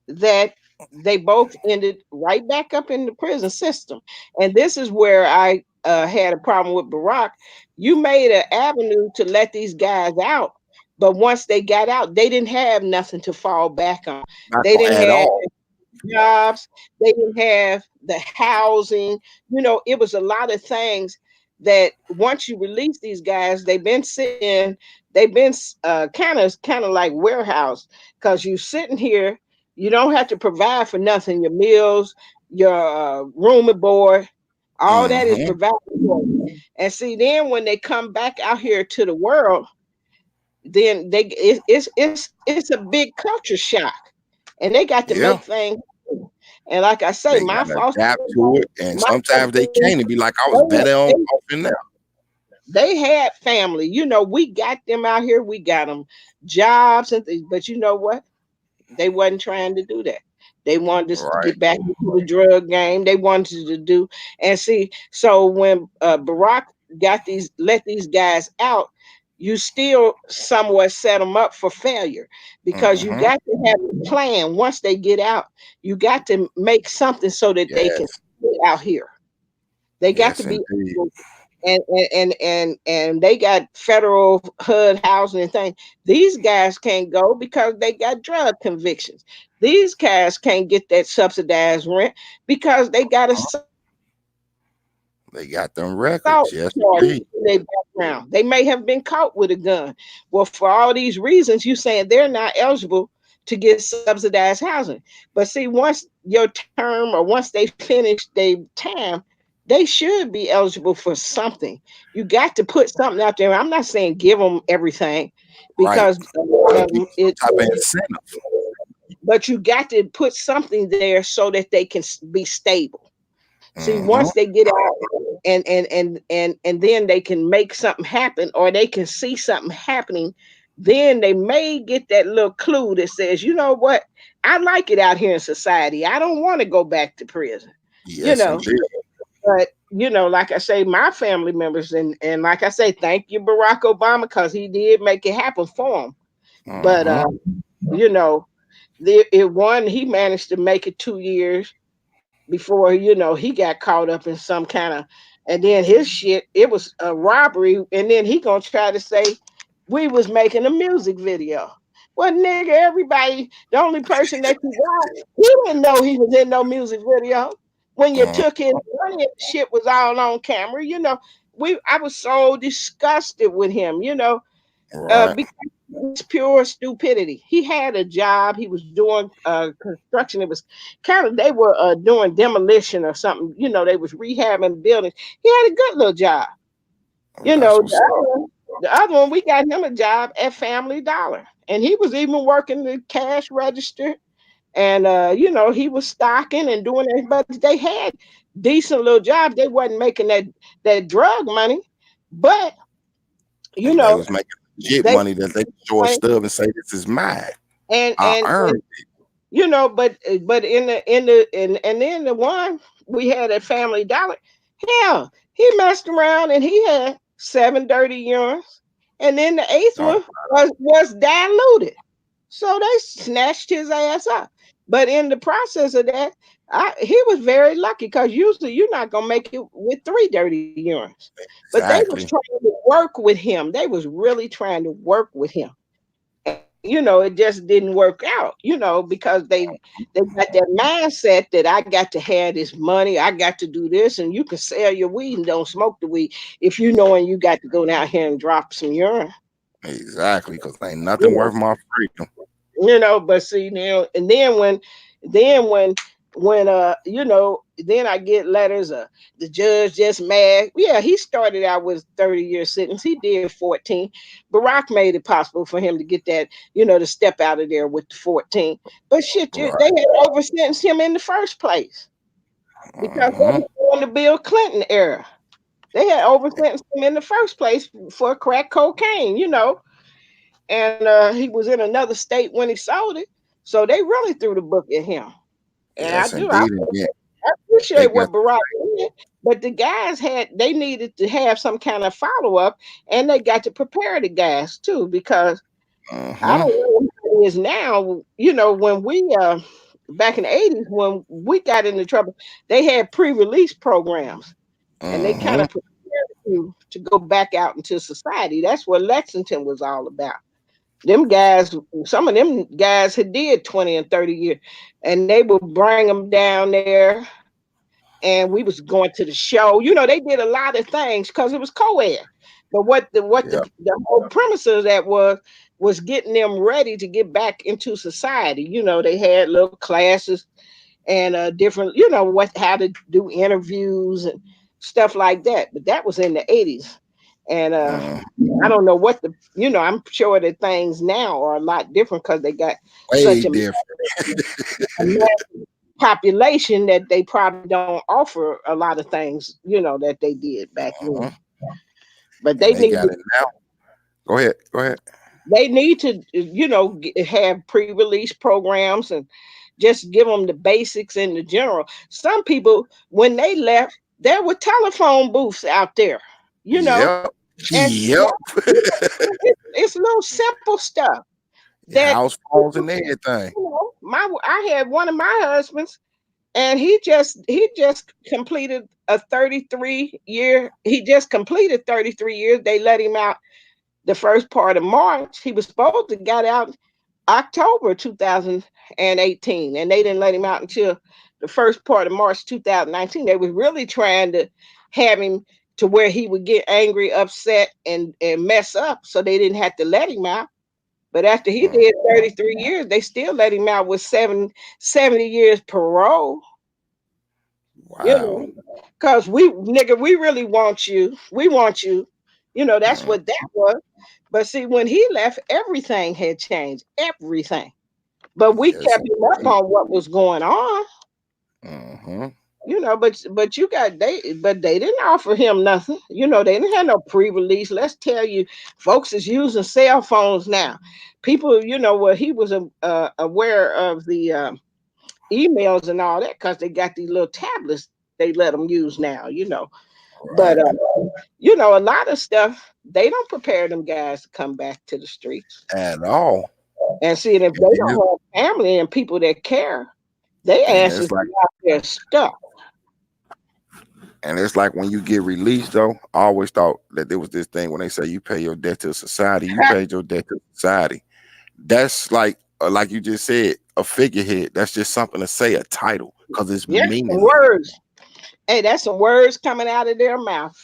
that they both ended right back up in the prison system. And this is where I had a problem with Barack. You made an avenue to let these guys out, but once they got out, they didn't have nothing to fall back on. Not They gonna didn't at have all. jobs, they didn't have the housing. It was a lot of things that once you release these guys, they've been sitting, they've been kind of like warehouse because you sitting here, you don't have to provide for nothing. Your meals, your room and board, all that is Mm-hmm. provided for. And see, then when they come back out here to the world, then it's a big culture shock, and they got to Yeah. make things. And like I say, They my gotta foster adapt to it, and my sometimes they nephews, can't and be like, I was they, better they off in there. they had family. We got them out here. We got them jobs and things. But you know what? They wasn't trying to do that. They wanted to Right. get back into the drug game. They wanted to do and see. So when Barack let these guys out, you still somewhat set them up for failure because you Mm-hmm. got to have a plan. Once they get out, you got to make something so that they can Yes. stay out here. They got to Yes, be indeed. able. and they got federal HUD housing and things. These guys can't go because they got drug convictions. These guys can't get that subsidized rent because they got a They got them records. assault Yes, charge indeed. in their background. They may have been caught with a gun. Well, for all these reasons, you saying they're not eligible to get subsidized housing. But see, once your term or once they finish their time, they should be eligible for something. You got to put something out there. I'm not saying give them everything Right. because Gotta give you some it, type of incentive. but you got to put something there so that they can be stable. See, Mm-hmm. once they get out and then they can make something happen or they can see something happening, then they may get that little clue that says, you know what, I like it out here in society. I don't want to go back to prison. You Yes, know, indeed. but like I say, my family members and like I say, thank you, Barack Obama, because he did make it happen for them. But Mm-hmm. you know, it one he managed to make it 2 years before he got caught up in some kind of, and then his shit, it was a robbery, and then he gonna try to say we was making a music video. Well, nigga, everybody, the only person that you got, he didn't know he was in no music video. When you Mm, took his money, shit was all on camera. I was so disgusted with him. right. Because it's pure stupidity. He had a job. He was doing construction. It was kind of they were doing demolition or something. They was rehabbing buildings. He had a good little job. Well, You that's know, what's up. the other one we got him a job at Family Dollar, and he was even working the cash register. And he was stocking and doing it, but they had decent little jobs. They wasn't making that drug money, but you They know was making legit they money that they could show a stub and say, "This is mine. and I and earned but and then the one we had at Family Dollar, hell, he messed around and he had 7 dirty urines, and then the eighth it." Oh, one was diluted, so they snatched his ass up. But in the process of that, he was very lucky because usually you're not gonna make it with 3 dirty urines. But they was exactly. trying to work with him. They was really trying to work with him, and it just didn't work out, because they got that mindset that I got to have this money, I got to do this, and you can sell your weed and don't smoke the weed if you know, and you got to go down here and drop some urine. Exactly. Because ain't You nothing know, worth my freedom. but see now, and then when then I get letters, the judge just mad. Yeah, he started out with 30-year sentence. He did 14. Barack made it possible for him to get that, to step out of there with the 14. But shit, they Right. had over sentenced him in the first place because that Mm-hmm. was during the Bill Clinton era. They had over sentenced him in the first place for crack cocaine. And he was in another state when he sold it. So they really threw the book at him. And Yes, indeed. And then I they appreciate got what Barack did, but the guys they needed to have some kind of follow up, and they got to prepare the guys too, because I mm-hmm. don't know what it is now. When we back in the 80s when we got into trouble, they had pre-release programs, and they kind Mm-hmm. of prepared you to go back out into society. That's what Lexington was all about. Them guys, some of them guys had did 20 and 30 years, and they would bring them down there, and we was going to the show. They did a lot of things because it was co-ed. But Yeah. the whole premise of that was getting them ready to get back into society. They had little classes and different, how to do interviews and stuff like that. But that was in the 80s. And Mm, I don't know I'm sure that things now are a lot different because they got such way different. a population that they probably don't offer a lot of things, that they did back then. Mhm. But And they got it now. Go ahead. Go ahead. they need to, have pre-release programs and just give them the basics and the general. Some people, when they left, there were telephone booths out there, you know, Yep. and Yep. it's little simple stuff that House phones and everything. I had one of my husbands and he just completed a 33 year. He just completed 33 years. They let him out the first part of March. He was supposed to get out October 2018, and they didn't let him out until the first part of March 2019. They was really trying to have him to where he would get angry, upset, and mess up, so they didn't have to let him out. But after he Mm, did 33 years, they still let him out with 70 years parole. You wow. know, because we really want you. We want you. That's Mm, what that was. But see, when he left, everything had changed. Everything. But we yes, kept him up indeed. on what was going on. Mm-hmm. But they didn't offer him nothing. They didn't have no pre-release. Let's tell you, folks is using cell phones now. People, well, he was aware of the emails and all that because they got these little tablets they let them use now. But Right. a lot of stuff they don't prepare them guys to come back to the streets. At all. And see, and if And they it's, don't have family and people that care, they and asses it's like out there stuck. and it's like when you get released though, I always thought that there was this thing when they say you pay your debt to society, you paid your debt to society. That's like you just said, a figurehead. That's just something to say, a title, because it's Yeah, some meaningless. words. Hey, that's some words coming out of their mouth.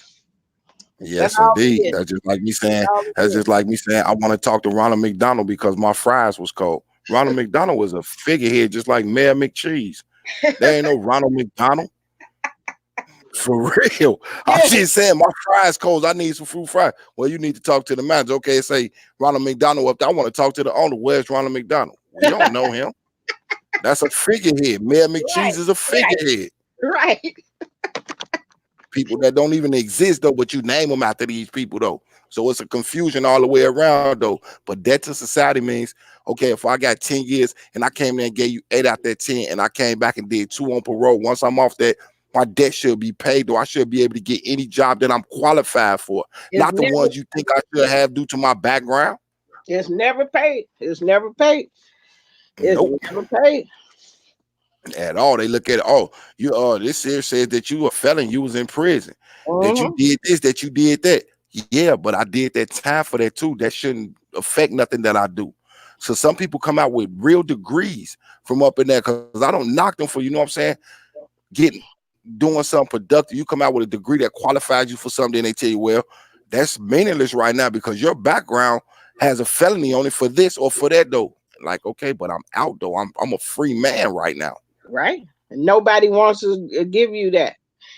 That's Yes, all indeed. it is. That's all it That's is. just like me saying I want to talk to Ronald McDonald because my fries was cold. Ronald McDonald was a figurehead, just like Mayor McCheese. There ain't no Ronald McDonald. For real. I'm Yeah, just saying my fries cold. I need some fruit fries. Well, you need to talk to the manager. Okay, say Ronald McDonald up there. I want to talk to the owner. Where's Ronald McDonald? We don't know him. That's a figurehead. Mayor McCheese right, is a right, figurehead. right. People that don't even exist though, but you name them after these people though. So it's a confusion all the way around though. But debt to society means okay, if I got 10 years and I came there and gave you 8 out that 10 and I came back and did 2 on parole, once I'm off that, my debt should be paid, or I should be able to get any job that I'm qualified for, It's not the never, ones you think I should have due to my background. it's never paid. It's never paid. It's Nope. never paid. At all. They look at it, oh, you this here says that you a felon, you was in prison, that you Hmm. did this, that you did that. Yeah, but I did that time for that too. That shouldn't affect nothing that I do. So some people come out with real degrees from up in there because I don't knock them for, you know what I'm saying, getting doing something productive. You come out with a degree that qualifies you for something, and they tell you, well, that's meaningless right now because your background has a felony on it for this or for that though. Like, okay, but I'm out though. I'm a free man right now. Right? And nobody wants to give you that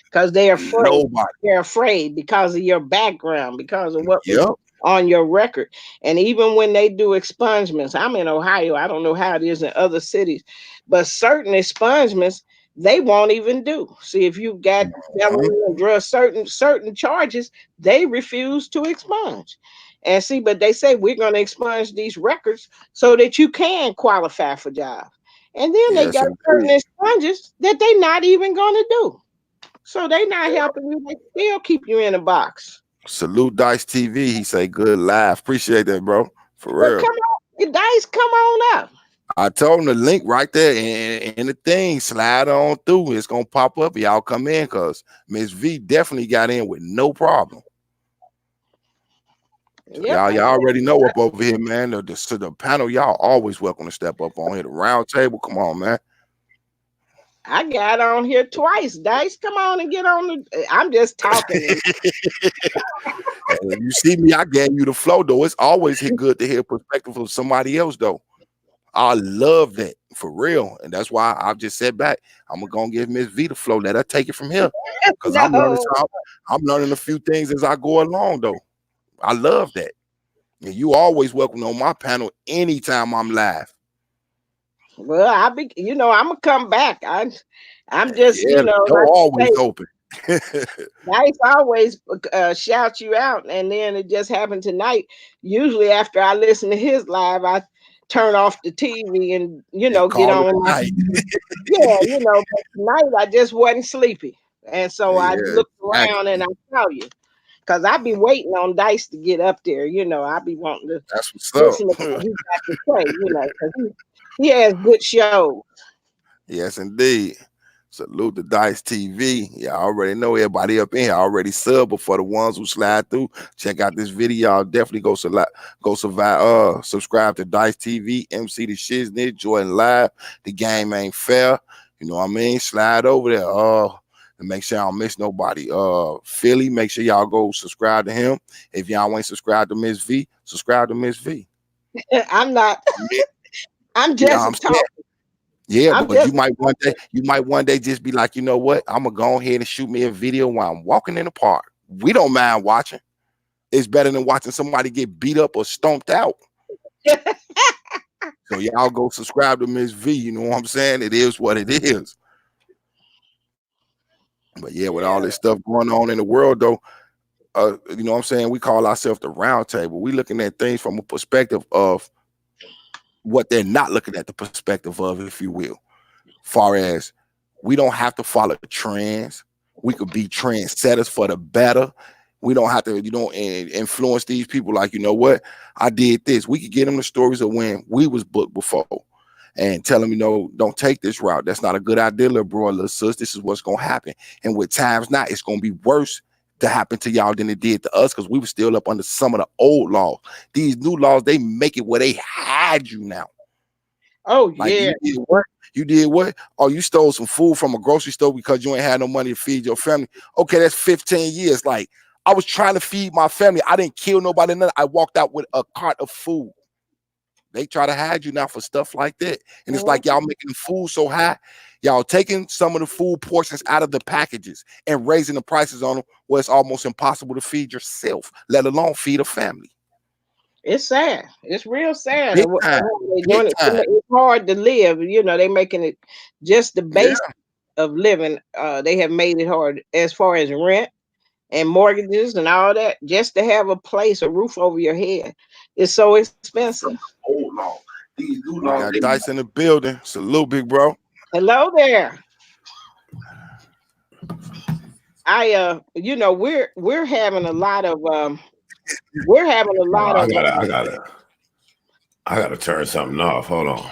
because they're afraid. Nobody. They're afraid because of your background, because of what was Yep. on your record. And even when they do expungements, I'm in Ohio. I don't know how it is in other cities, but certain expungements they won't even do. See, if you've got Mhm. felony and drug certain charges, they refuse to expunge. And see, but they say we're going to expunge these records so that you can qualify for jobs. And then they Yes, got certain indeed. expunges that they're not even going to do. So they not helping you. They still keep you in a box. Salute Dice TV. He say good laugh. Appreciate that, bro. For Well, real. come on, Dice, come on up. I told him the link right there in the thing. Slide on through. It's gonna pop up. Y'all come in because Miss V definitely got in with no problem. So Yep. y'all already know up over here, man. The panel, y'all always welcome to step up on here. The round table, come on, man. I got on here twice. Dice, come on and get on the. I'm just talking. And if you see me, I gave you the flow though. It's always good to hear perspective of somebody else though. I love that for real, and that's why I've just sat back. I'm gonna give Miss V the flow. Let her take it from here, because No. I'm learning a few things as I go along though. I love that, and you always welcome on my panel anytime I'm live. Well, I'm gonna come back. I'm just, Yeah, the door like I always say, open. Dice always shout you out, and then it just happened tonight. Usually, after I listen to his live, I turn off the TV and And get call it on a my night. yeah. But tonight I just wasn't sleepy, and so I Yeah, looked around and exactly. I saw you because I be waiting on Dice to get up there. I be wanting to That's what's listen to up. what he got to say. Because he has good shows. Yes, indeed. Salute to Dice TV. Yeah, I already know everybody up in here already sub, but for the ones who slide through, check out this video. Y'all definitely subscribe to Dice TV, MC the Shiznit, Jordan Live. The game ain't fair. You know what I mean? Slide over there. And make sure I don't miss nobody. Philly, make sure y'all go subscribe to him. If y'all ain't subscribed to Miss V, subscribe to Miss V. I'm not. I'm You know what just I'm a saying? talk. Yeah, I'm but just you might one day just be like, you know what? I'm gonna go ahead and shoot me a video while I'm walking in the park. We don't mind watching. It's better than watching somebody get beat up or stomped out. So y'all go subscribe to Miss V. You know what I'm saying? It is what it is. But yeah, with all this stuff going on in the world, though, you know what I'm saying? We call ourselves the round table. We looking at things from a perspective of what they're not looking at the perspective of, if you will. Far as we don't have to follow trends. We could be trendsetters for the better. We don't have to, influence these people like, you know what? I did this. We could get them the stories of when we was booked before and tell them, don't take this route. That's not a good idea, little bro, little sis. This is what's going to happen. And with times now, it's going to be worse to happen to y'all than it did to us because we were still up under some of the old laws. These new laws, they make it where they hide you now. Oh, Like yeah. you did what? You did what? Oh, you stole some food from a grocery store because you ain't had no money to feed your family. Okay, that's 15 years. Like, I was trying to feed my family. I didn't kill nobody. Nothing. I walked out with a cart of food. They try to hide you now for stuff like that. And it's like y'all making food so high. Y'all taking some of the food portions out of the packages and raising the prices on them where it's almost impossible to feed yourself, let alone feed a family. It's sad. It's real sad. Big time. Big time. It's hard to live. They making it just the base Yeah. of living. They have made it hard as far as rent and mortgages and all that. Just to have a place, a roof over your head, is so expensive. Old law. These new laws. We got Dice in the building. Salute, big bro. Hello there. We're having a lot of I gotta turn something off. Hold on.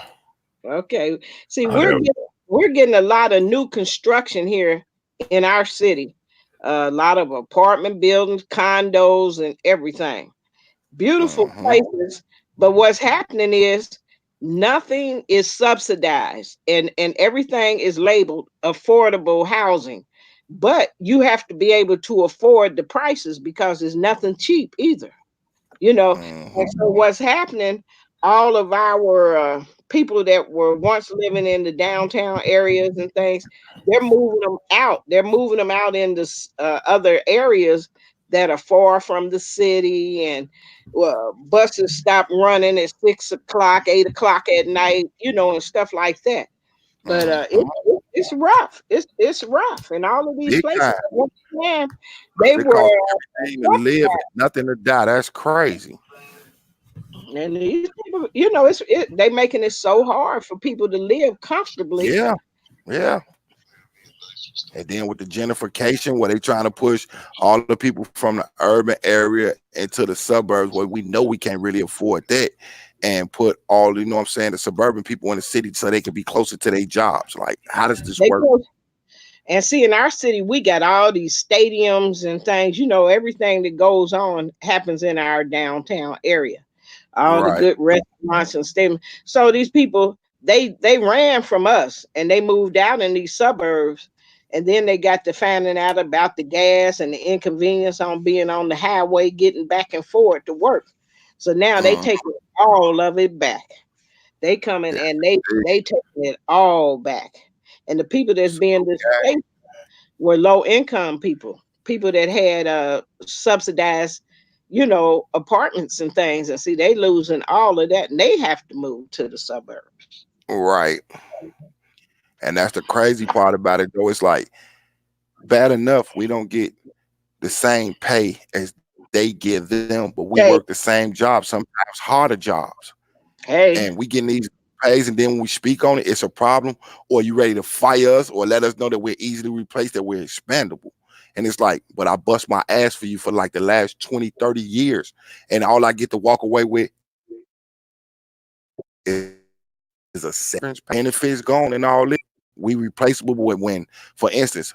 Okay. See, Oh, there we we're getting a lot of new construction here in our city. A lot of apartment buildings, condos, and everything. Beautiful places. But what's happening is nothing is subsidized and everything is labeled affordable housing. But you have to be able to afford the prices because there's nothing cheap either. And so what's happening, all of our people that were once living in the downtown areas and things, they're moving them out. They're moving them out into other areas that are far from the city, and buses stop running at 6 o'clock, 8 o'clock at night, and stuff like that. But it's rough. It's rough, and all of these Big places. time. Once again, they They were cost everything to live and nothing to die. That's crazy. And these people, they making it so hard for people to live comfortably. Yeah. Yeah. And then with the gentrification, where they trying to push all the people from the urban area into the suburbs where we know we can't really afford that, and put all, you know what I'm saying, the suburban people in the city so they can be closer to their jobs. Like, how does this work? And see, in our city, we got all these stadiums and things. Everything that goes on happens in our downtown area. All the good restaurants and stadiums. So these people, they ran from us and they moved out in these suburbs. And then they got to finding out about the gas and the inconvenience on being on the highway, getting back and forth to work. So now they take all of it back. They come in and they taking it all back. And the people that's being displaced were low income people that had subsidized, apartments and things. And see, they losing all of that and they have to move to the suburbs. Right. And that's the crazy part about it, though. It's like, bad enough we don't get the same pay as they give them, but we work the same job, sometimes harder jobs. And we getting these pays, and then when we speak on it, it's a problem. Or you ready to fire us or let us know that we're easily replaced, that we're expendable. And it's like, but I bust my ass for you for like the last 20, 30 years. And all I get to walk away with is a severance, benefits gone and all this. we replaceable with when, for instance,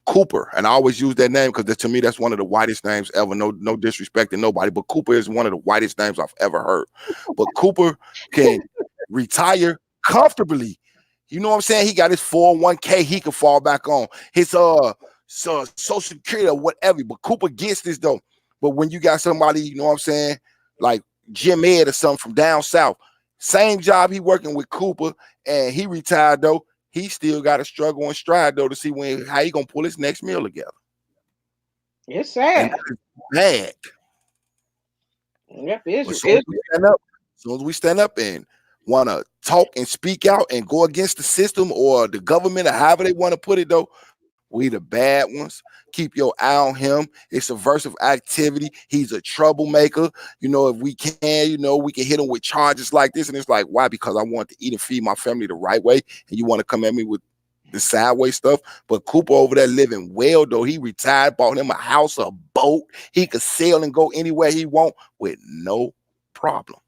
Cooper, and I always use that name because to me that's one of the whitest names ever. No disrespect to nobody, but Cooper is one of the whitest names I've ever heard. But Cooper can retire comfortably. You know what I'm saying? He got his 401k he can fall back on. His social security or whatever. But Cooper gets this though. But when you got somebody, you know what I'm saying, like Jim Ed or something from down south, same job he working with Cooper, and he retired though. He still got to struggle and strive though to see how he gonna pull his next meal together. It's sad. Bad. Yep, As soon as we stand up and want to talk and speak out and go against the system or the government or however they want to put it though, we the bad ones. Keep your eye on him. It's subversive activity. He's a troublemaker. You know, if we can, you know, we can hit him with charges like this. And it's like, why? Because I want to eat and feed my family the right way. And you want to come at me with the sideways stuff. But Cooper over there living well, though. He retired, bought him a house, a boat. He could sail and go anywhere he want with no problem.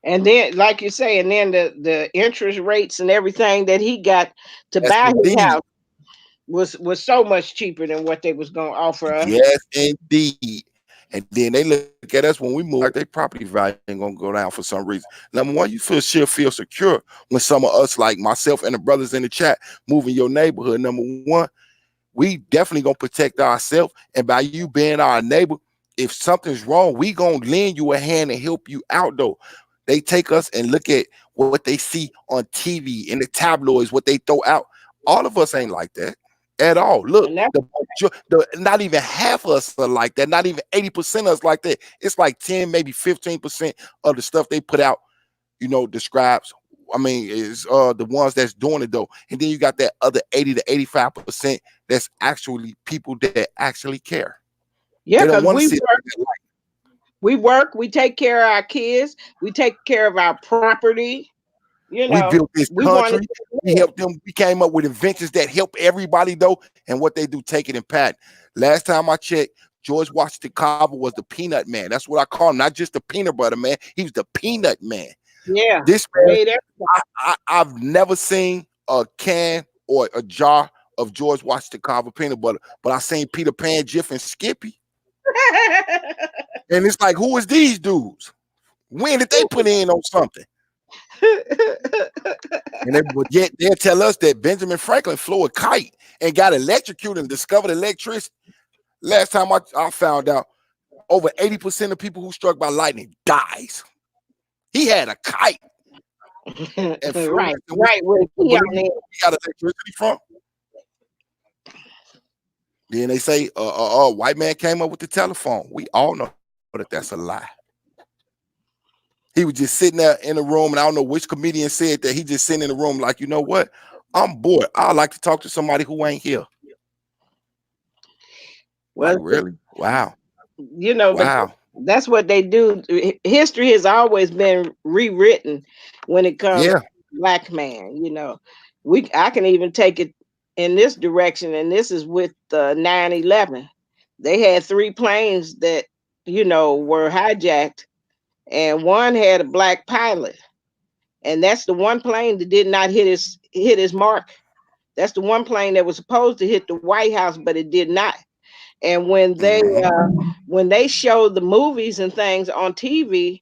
And then, like you say, and then the interest rates and everything that he got to buy his house was so much cheaper than what they was going to offer us. Yes, indeed. And then they look at us when we move, like their property value ain't gonna go down for some reason. Number one, you feel secure when some of us, like myself and the brothers in the chat, move in your neighborhood. Number one, we definitely gonna protect ourselves. And by you being our neighbor, if something's wrong, we gonna lend you a hand and help you out though. They take us and look at what they see on TV in the tabloids, what they throw out. All of us ain't like that at all. Look, not even half of us are like that. Not even 80% of us like that. It's like 10, maybe 15% of the stuff they put out, you know, describes. I mean, is the ones that's doing it though. And then you got that other 80 to 85% that's actually people that actually care. Yeah, because we work, we take care of our kids, we take care of our property. You know, we built this country. We helped them. We came up with inventions that help everybody though. And what they do, take it and patent. Last time I checked, George Washington Carver was the peanut man. That's what I call him. Not just the peanut butter man. He was the peanut man. Yeah. This man, I've never seen a can or a jar of George Washington Carver peanut butter, but I seen Peter Pan, Jiff, and Skippy. And it's like, who is these dudes? When did they put in on something? But yet they'll tell us that Benjamin Franklin flew a kite and got electrocuted and discovered electricity. Last time I found out, over 80% of people who struck by lightning dies. He had a kite. And right. Where he got electricity from. Then they say a white man came up with the telephone. We all know that that's a lie. He was just sitting there in the room, and I don't know which comedian said that. He just sitting in the room like, you know what? I'm bored. I'd like to talk to somebody who ain't here. Well, like, really? Wow. You know, wow. That's what they do. History has always been rewritten when it comes to black man. You know, I can even take it in this direction, and this is with 9/11. They had 3 planes that, you know, were hijacked, and one had a black pilot, and that's the one plane that did not hit his mark. That's the one plane that was supposed to hit the White House, but it did not. And when they show the movies and things on TV,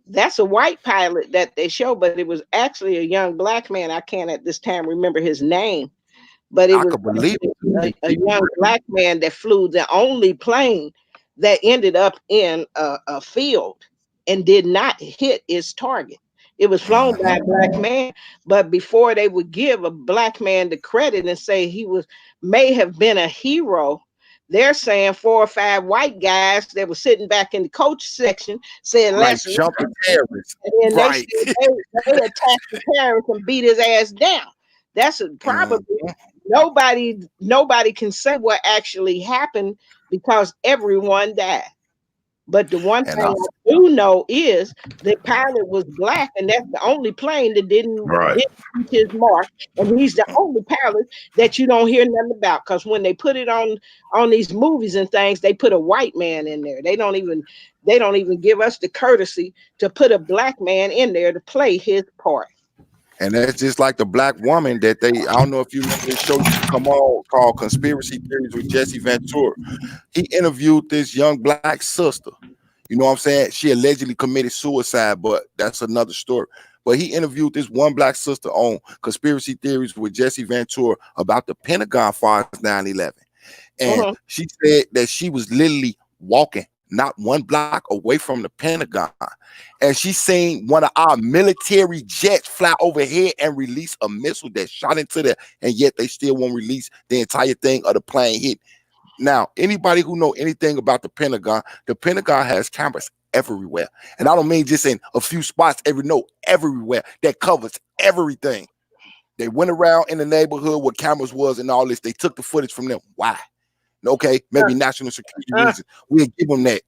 that's a white pilot that they show, but it was actually a young black man. I can't at this time remember his name, but it was a young black man that flew the only plane that ended up in a field and did not hit its target. It was flown by a black man, but before they would give a black man the credit and say he may have been a hero, they're saying 4 or 5 white guys that were sitting back in the coach section said, "Let's jump the terrorists." And then they attacked the terrorist and beat his ass down. That's probably nobody can say what actually happened because everyone died. But the one thing I do know is the pilot was black, and that's the only plane that didn't hit his mark. And he's the only pilot that you don't hear nothing about, because when they put it on these movies and things, they put a white man in there. They don't even give us the courtesy to put a black man in there to play his part. And that's just like the black woman that I don't know if you remember this show used to come on called Conspiracy Theories with Jesse Ventura. He interviewed this young black sister. You know what I'm saying? She allegedly committed suicide, but that's another story. But he interviewed this one black sister on Conspiracy Theories with Jesse Ventura about the Pentagon files 9/11. And she said that she was literally walking not one block away from the Pentagon, and she seen one of our military jets fly overhead and release a missile that shot into there, and yet they still won't release the entire thing of the plane hit. Now, anybody who know anything about the Pentagon has cameras everywhere, and I don't mean just in a few spots everywhere that covers everything. They went around in the neighborhood where cameras was and all this. They took the footage from them. Why? Okay, maybe national security reasons. We'll give them that.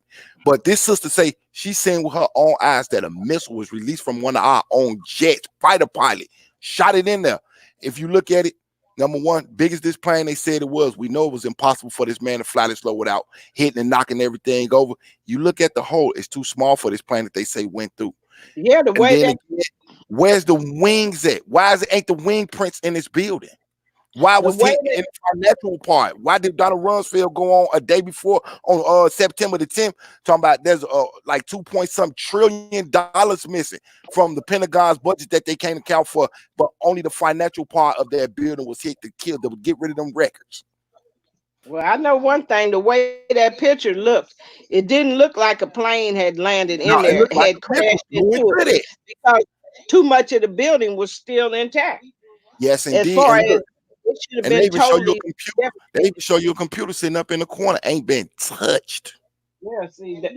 But this sister say she's seen with her own eyes that a missile was released from one of our own jets, fighter pilot, shot it in there. If you look at it, number one, big as this plane they said it was, we know it was impossible for this man to fly this low without hitting and knocking everything over. You look at the hole, it's too small for this plane that they say went through. Yeah, the way that where's the wings at? Why ain't the wing prints in this building? Why was it in the financial part? Why did Donald Rumsfeld go on a day before on September the 10th talking about there's like $2.some trillion missing from the Pentagon's budget that they can't account for, but only the financial part of their building was hit to kill them, get rid of them records. Well, I know one thing, the way that picture looked, it didn't look like a plane had landed in there, had crashed into it, because too much of the building was still intact. Yes, indeed. As far as it should have been totally different. They even show you a computer sitting up in the corner, ain't been touched. Yeah, see that.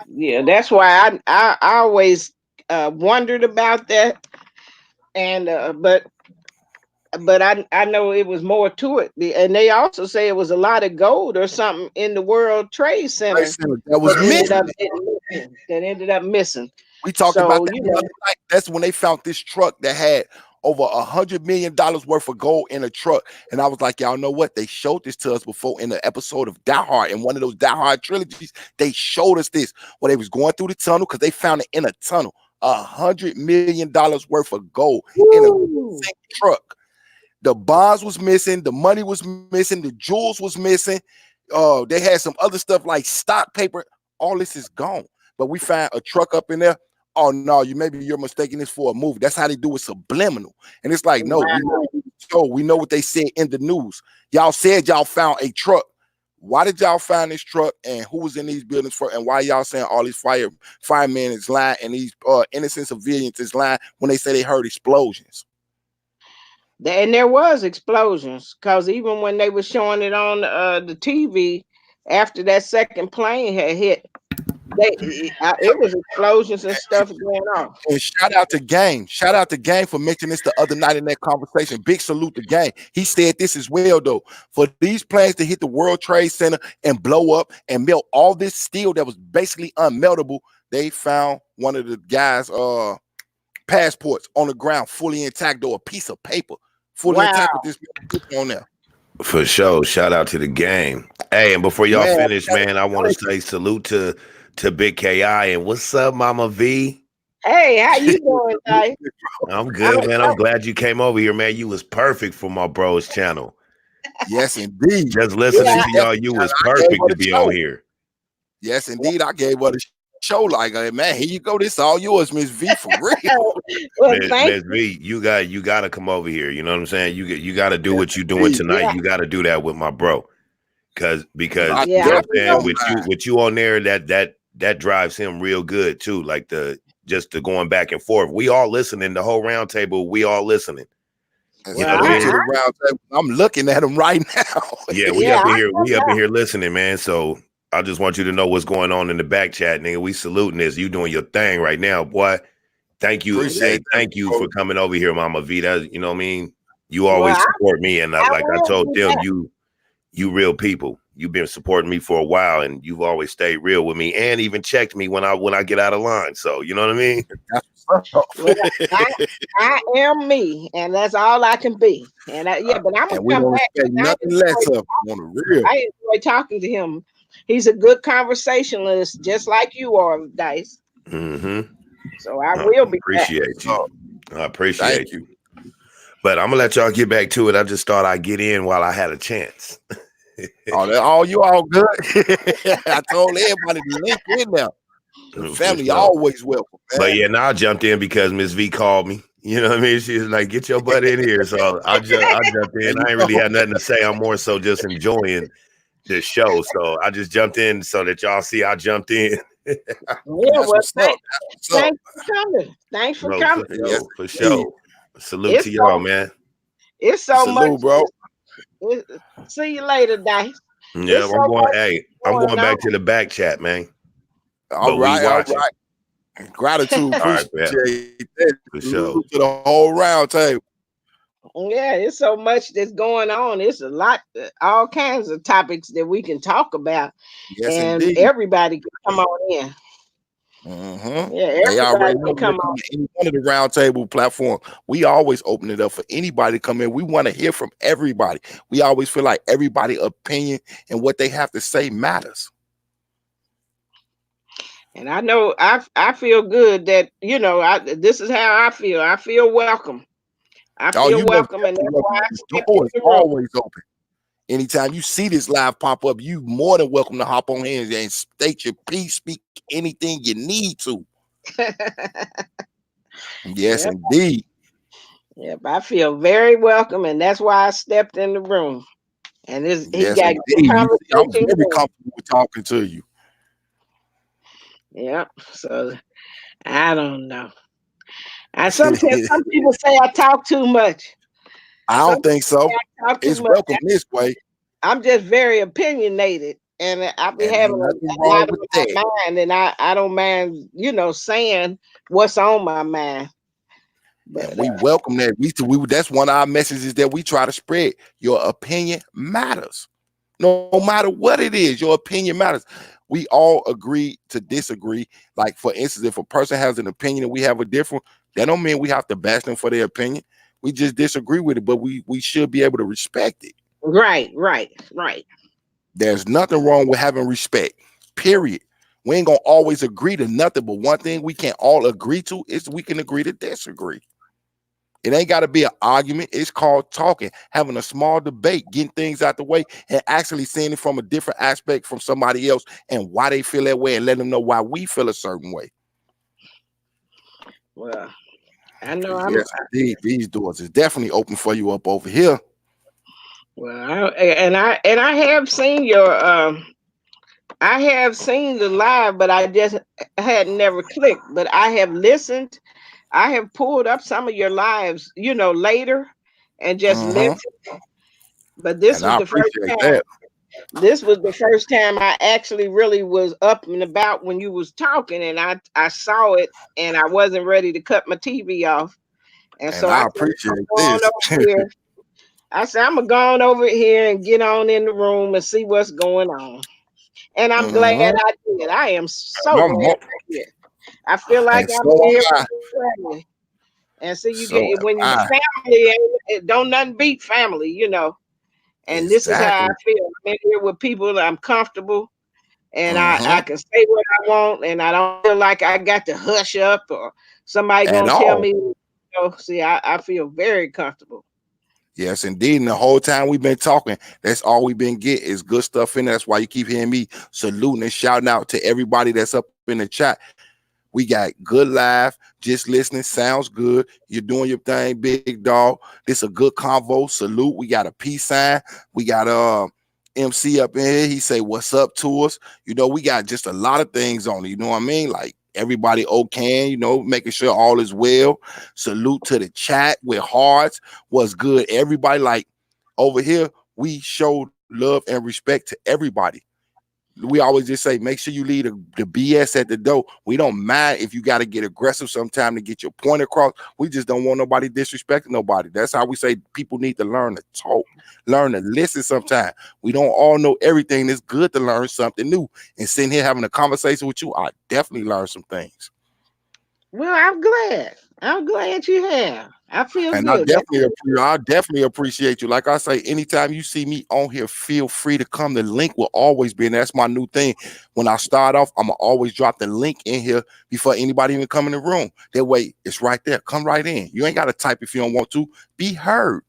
Yeah, that's why I always wondered about that, and but I know it was more to it, and they also say it was a lot of gold or something in the World Trade Center that was missing. That ended up missing. We talked about that the other night. That's when they found this truck that had over $100 million worth of gold in a truck. And I was like, y'all know what? They showed this to us before in the episode of Die Hard. In one of those Die Hard trilogies, they showed us this when they was going through the tunnel, because they found it in a tunnel. $100 million worth of gold in a single truck. The bonds was missing, the money was missing, the jewels was missing. They had some other stuff like stock paper. All this is gone. But we found a truck up in there. Oh no, you're mistaking this for a movie. That's how they do it, subliminal. And it's like, no, we know what they said in the news. Y'all said y'all found a truck. Why did y'all find this truck, and who was in these buildings for? And why y'all saying all these firemen is lying and these innocent civilians is lying when they say they heard explosions? And there was explosions, because even when they were showing it on the TV after that second plane had hit, it was explosions and stuff going on. And shout out to Game for mentioning this the other night in that conversation. Big salute to Game. He said this as well, though. For these planes to hit the World Trade Center and blow up and melt all this steel that was basically unmeltable, they found one of the guys' passports on the ground, fully intact, or a piece of paper fully intact with this on there. For sure. Shout out to the game. Hey, and before y'all finish, man, I want to say salute to Big KI, and what's up, Mama V? Hey, how you doing, guys? I'm good, man. I'm glad you came over here, man. You was perfect for my bro's channel. Yes, indeed. Just listening to y'all, you was perfect to be on here. Yes, indeed. I gave her the show like, man, here you go. This all yours, Miss V, for real. Miss V, you got to come over here. You know what I'm saying? You got to do what you're doing tonight. Yeah. You got to do that with my bro, because you know what I'm saying, with you on there, that drives him real good too. Like the going back and forth. We all listening. The whole round table. We all listening. You know what I mean? I'm looking at him right now. Yeah, we up in here. We up in here listening, man. So I just want you to know what's going on in the back chat, nigga. We saluting this. You doing your thing right now, boy. Thank you. Thank you for coming over here, Mama V. That, you know what I mean? You always support me. And like I told them, you real people. You've been supporting me for a while, and you've always stayed real with me, and even checked me when I get out of line. So you know what I mean? I am me, and that's all I can be. And but I'm gonna come back. Nothing less of on the real. I enjoy talking to him. He's a good conversationalist, just like you are, Dice. Mm-hmm. So I will be appreciate back. you. I appreciate you. But I'm gonna let y'all get back to it. I just thought I'd get in while I had a chance. You all good. I told everybody to link in there. The family always welcome, man. But yeah, now I jumped in because Miss V called me. You know what I mean? She's like, "Get your butt in here." So I jumped in. I ain't really had nothing to say. I'm more so just enjoying the show. So I just jumped in so that y'all see I jumped in. Yeah, well, thanks for coming. Thanks for coming. For sure. Salute to y'all, man. It's so Salute, much, bro. See you later, Dice. Yeah, I'm going back to the back chat, man. All right. Gratitude, appreciate that. For sure. To the whole round table. Yeah, it's so much that's going on. It's a lot, all kinds of topics that we can talk about. Yes, and indeed. Everybody can come on in. Yeah, everybody can come on. Any one of the round table platform. We always open it up for anybody to come in. We want to hear from everybody. We always feel like everybody's opinion and what they have to say matters. And I know I feel good that this is how I feel. I feel welcome. I feel welcome, and that's why the door is always open. Anytime you see this live pop up, you more than welcome to hop on in and state your piece, speak anything you need to. Yes, indeed. Yep, I feel very welcome, and that's why I stepped in the room. And I'm very comfortable with talking to you. Yep. So I don't know. Some people say I talk too much. I don't think so. It's welcome this way. I'm just very opinionated, and I be having a lot of my mind, and I don't mind, saying what's on my mind. But we welcome that. That's one of our messages that we try to spread. Your opinion matters. No matter what it is, your opinion matters. We all agree to disagree. Like, for instance, if a person has an opinion and we have a different, that don't mean we have to bash them for their opinion. We just disagree with it, but we should be able to respect it. Right. There's nothing wrong with having respect, period. We ain't gonna always agree to nothing, but one thing we can all agree to is we can agree to disagree. It ain't got to be an argument. It's called talking, having a small debate, getting things out the way, and actually seeing it from a different aspect from somebody else and why they feel that way, and let them know why we feel a certain way. Well, I know these doors is definitely open for you up over here. Well, I have seen your I have seen the live, but I just had never clicked. But I have listened. I have pulled up some of your lives, later, and just listened. But this was the first time. This was the first time I actually really was up and about when you was talking, and I saw it, and I wasn't ready to cut my TV off, and so I appreciate this. I said, I'm gonna go on over here and get on in the room and see what's going on. And I'm glad I did. I am so glad I did. I feel like I'm here with family. And so when you family, don't nothing beat family, And this is how I feel. I'm in here with people that I'm comfortable, and I can say what I want, and I don't feel like I got to hush up or somebody gonna tell me. See, I feel very comfortable. Yes, indeed. And the whole time we've been talking, that's all we've been getting is good stuff in there. That's why you keep hearing me saluting and shouting out to everybody that's up in the chat. We got good live, just listening, sounds good. You're doing your thing, big dog. This a good convo. Salute. We got a peace sign. We got MC up in here. He say, what's up to us? We got just a lot of things on it. You know what I mean? Like, everybody okay, making sure all is well. Salute to the chat with hearts. What's good, everybody? Like, over here, we show love and respect to everybody. We always just say, make sure you leave the BS at the door. We don't mind if you got to get aggressive sometime to get your point across. We just don't want nobody disrespecting nobody. That's how we say people need to learn to talk, learn to listen sometime. We don't all know everything. It's good to learn something new. And sitting here having a conversation with you, I definitely learned some things. Well, I'm glad. I'm glad you have. I feel And good. I definitely appreciate you. Like I say, anytime you see me on here, feel free to come. The link will always be, and that's my new thing. When I start off, I'm gonna always drop the link in here before anybody even come in the room. That way, it's right there. Come right in. You ain't gotta type if you don't want to. Be heard.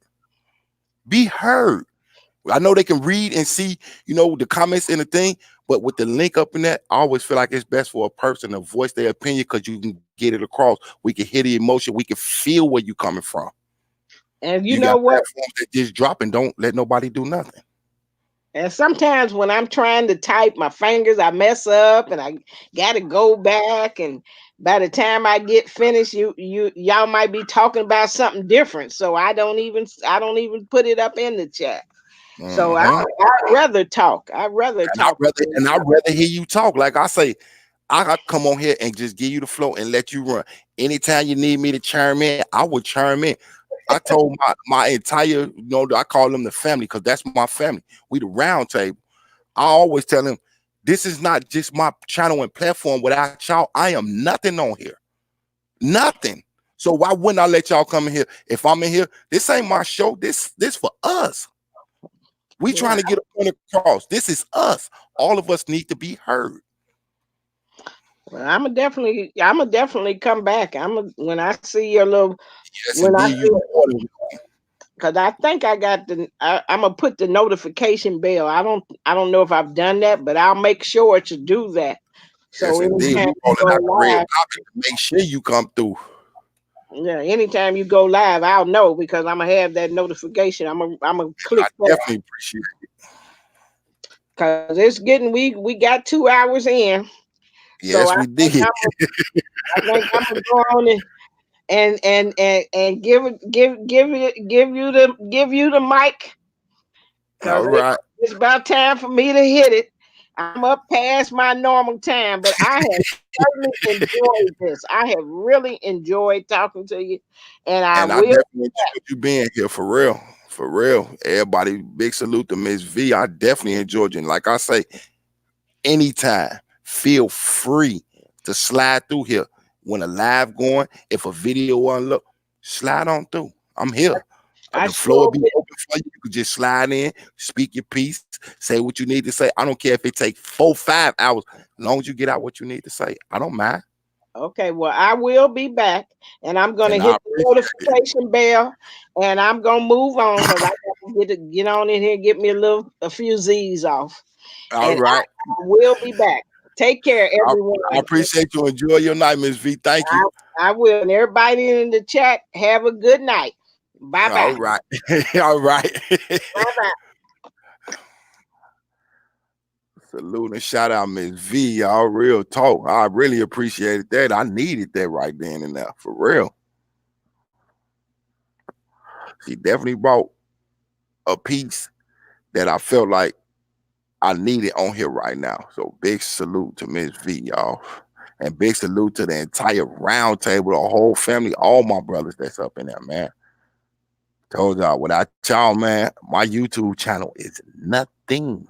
Be heard. I know they can read and see, the comments in the thing, but with the link up in that, I always feel like it's best for a person to voice their opinion because you can get it across. We can hear the emotion. We can feel where you're coming from. And You know got what? platforms that just drop and don't let nobody do nothing. And sometimes when I'm trying to type, my fingers, I mess up and I got to go back. And by the time I get finished, y'all might be talking about something different. So I don't even put it up in the chat. So I'd rather talk. I'd rather talk. I'd rather hear you talk. Like I say, I come on here and just give you the flow and let you run. Anytime you need me to chime in, I will chime in. I told my entire, I call them the family because that's my family. We the round table. I always tell them, this is not just my channel and platform. Without y'all, I am nothing on here. Nothing. So why wouldn't I let y'all come in here? If I'm in here, this ain't my show. This for us. We trying to get a point across. This is us. All of us need to be heard. Well, I'm gonna definitely come back. When I see your little, yes, indeed, because I think I got I'm gonna put the notification bell. I don't know if I've done that, but I'll make sure to do that. So yes, indeed, we rolling out the red carpet to make sure you come through. Yeah, anytime you go live, I'll know because I'm gonna have that notification. I'm gonna click. I definitely appreciate it. Cause it's getting we got 2 hours in. Yes, so we did. I think I'm gonna go on and give you the mic. All right. It's about time for me to hit it. I'm up past my normal time, but I have certainly enjoyed this. I have really enjoyed talking to you, and I definitely enjoyed you being here for real. For real. Everybody, big salute to Miss V. I definitely enjoyed you. And like I say, anytime, feel free to slide through here. When a live going, if a video unlock, slide on through. I'm here. The floor will be open for you. You can just slide in, speak your piece, say what you need to say. I don't care if it takes 4-5 hours. As long as you get out what you need to say, I don't mind. Okay, well, I will be back, and I'm gonna hit the notification bell, and I'm gonna move on because I got to get on in here and get me a few Z's off. All right, I will be back. Take care, everyone. I appreciate you. Enjoy your night, Miss V. Thank you. I will. And everybody in the chat, have a good night. Bye bye. All right. All right. Bye bye. Salute and shout out Miss V. Y'all, real talk. I really appreciated that. I needed that right then and there, for real. She definitely brought a piece that I felt like I needed on here right now. So big salute to Miss V, y'all. And big salute to the entire round table, the whole family, all my brothers that's up in there, man. Told y'all, without y'all, man, my YouTube channel is nothing.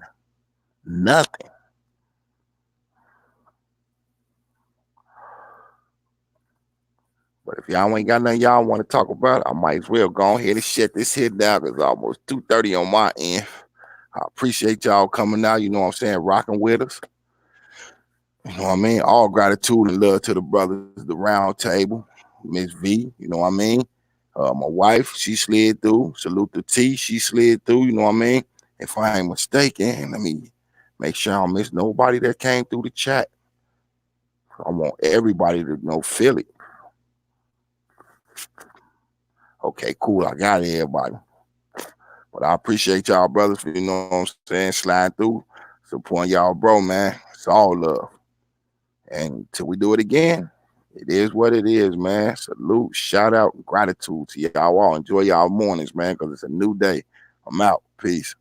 Nothing. But if y'all ain't got nothing y'all want to talk about, I might as well go ahead and shut this here down because it's almost 2:30 on my end. I appreciate y'all coming out, you know what I'm saying, rocking with us. You know what I mean? All gratitude and love to the brothers, the round table, Miss V, you know what I mean? My wife, she slid through. Salute to T, she slid through, you know what I mean? If I ain't mistaken, let me make sure I don't miss nobody that came through the chat. I want everybody to feel it. Okay, cool. I got everybody. But I appreciate y'all, brothers, for, you know what I'm saying, sliding through, supporting y'all, bro, man. It's all love. And till we do it again, it is what it is, man. Salute, shout out, gratitude to y'all all. Enjoy y'all mornings, man, because it's a new day. I'm out. Peace.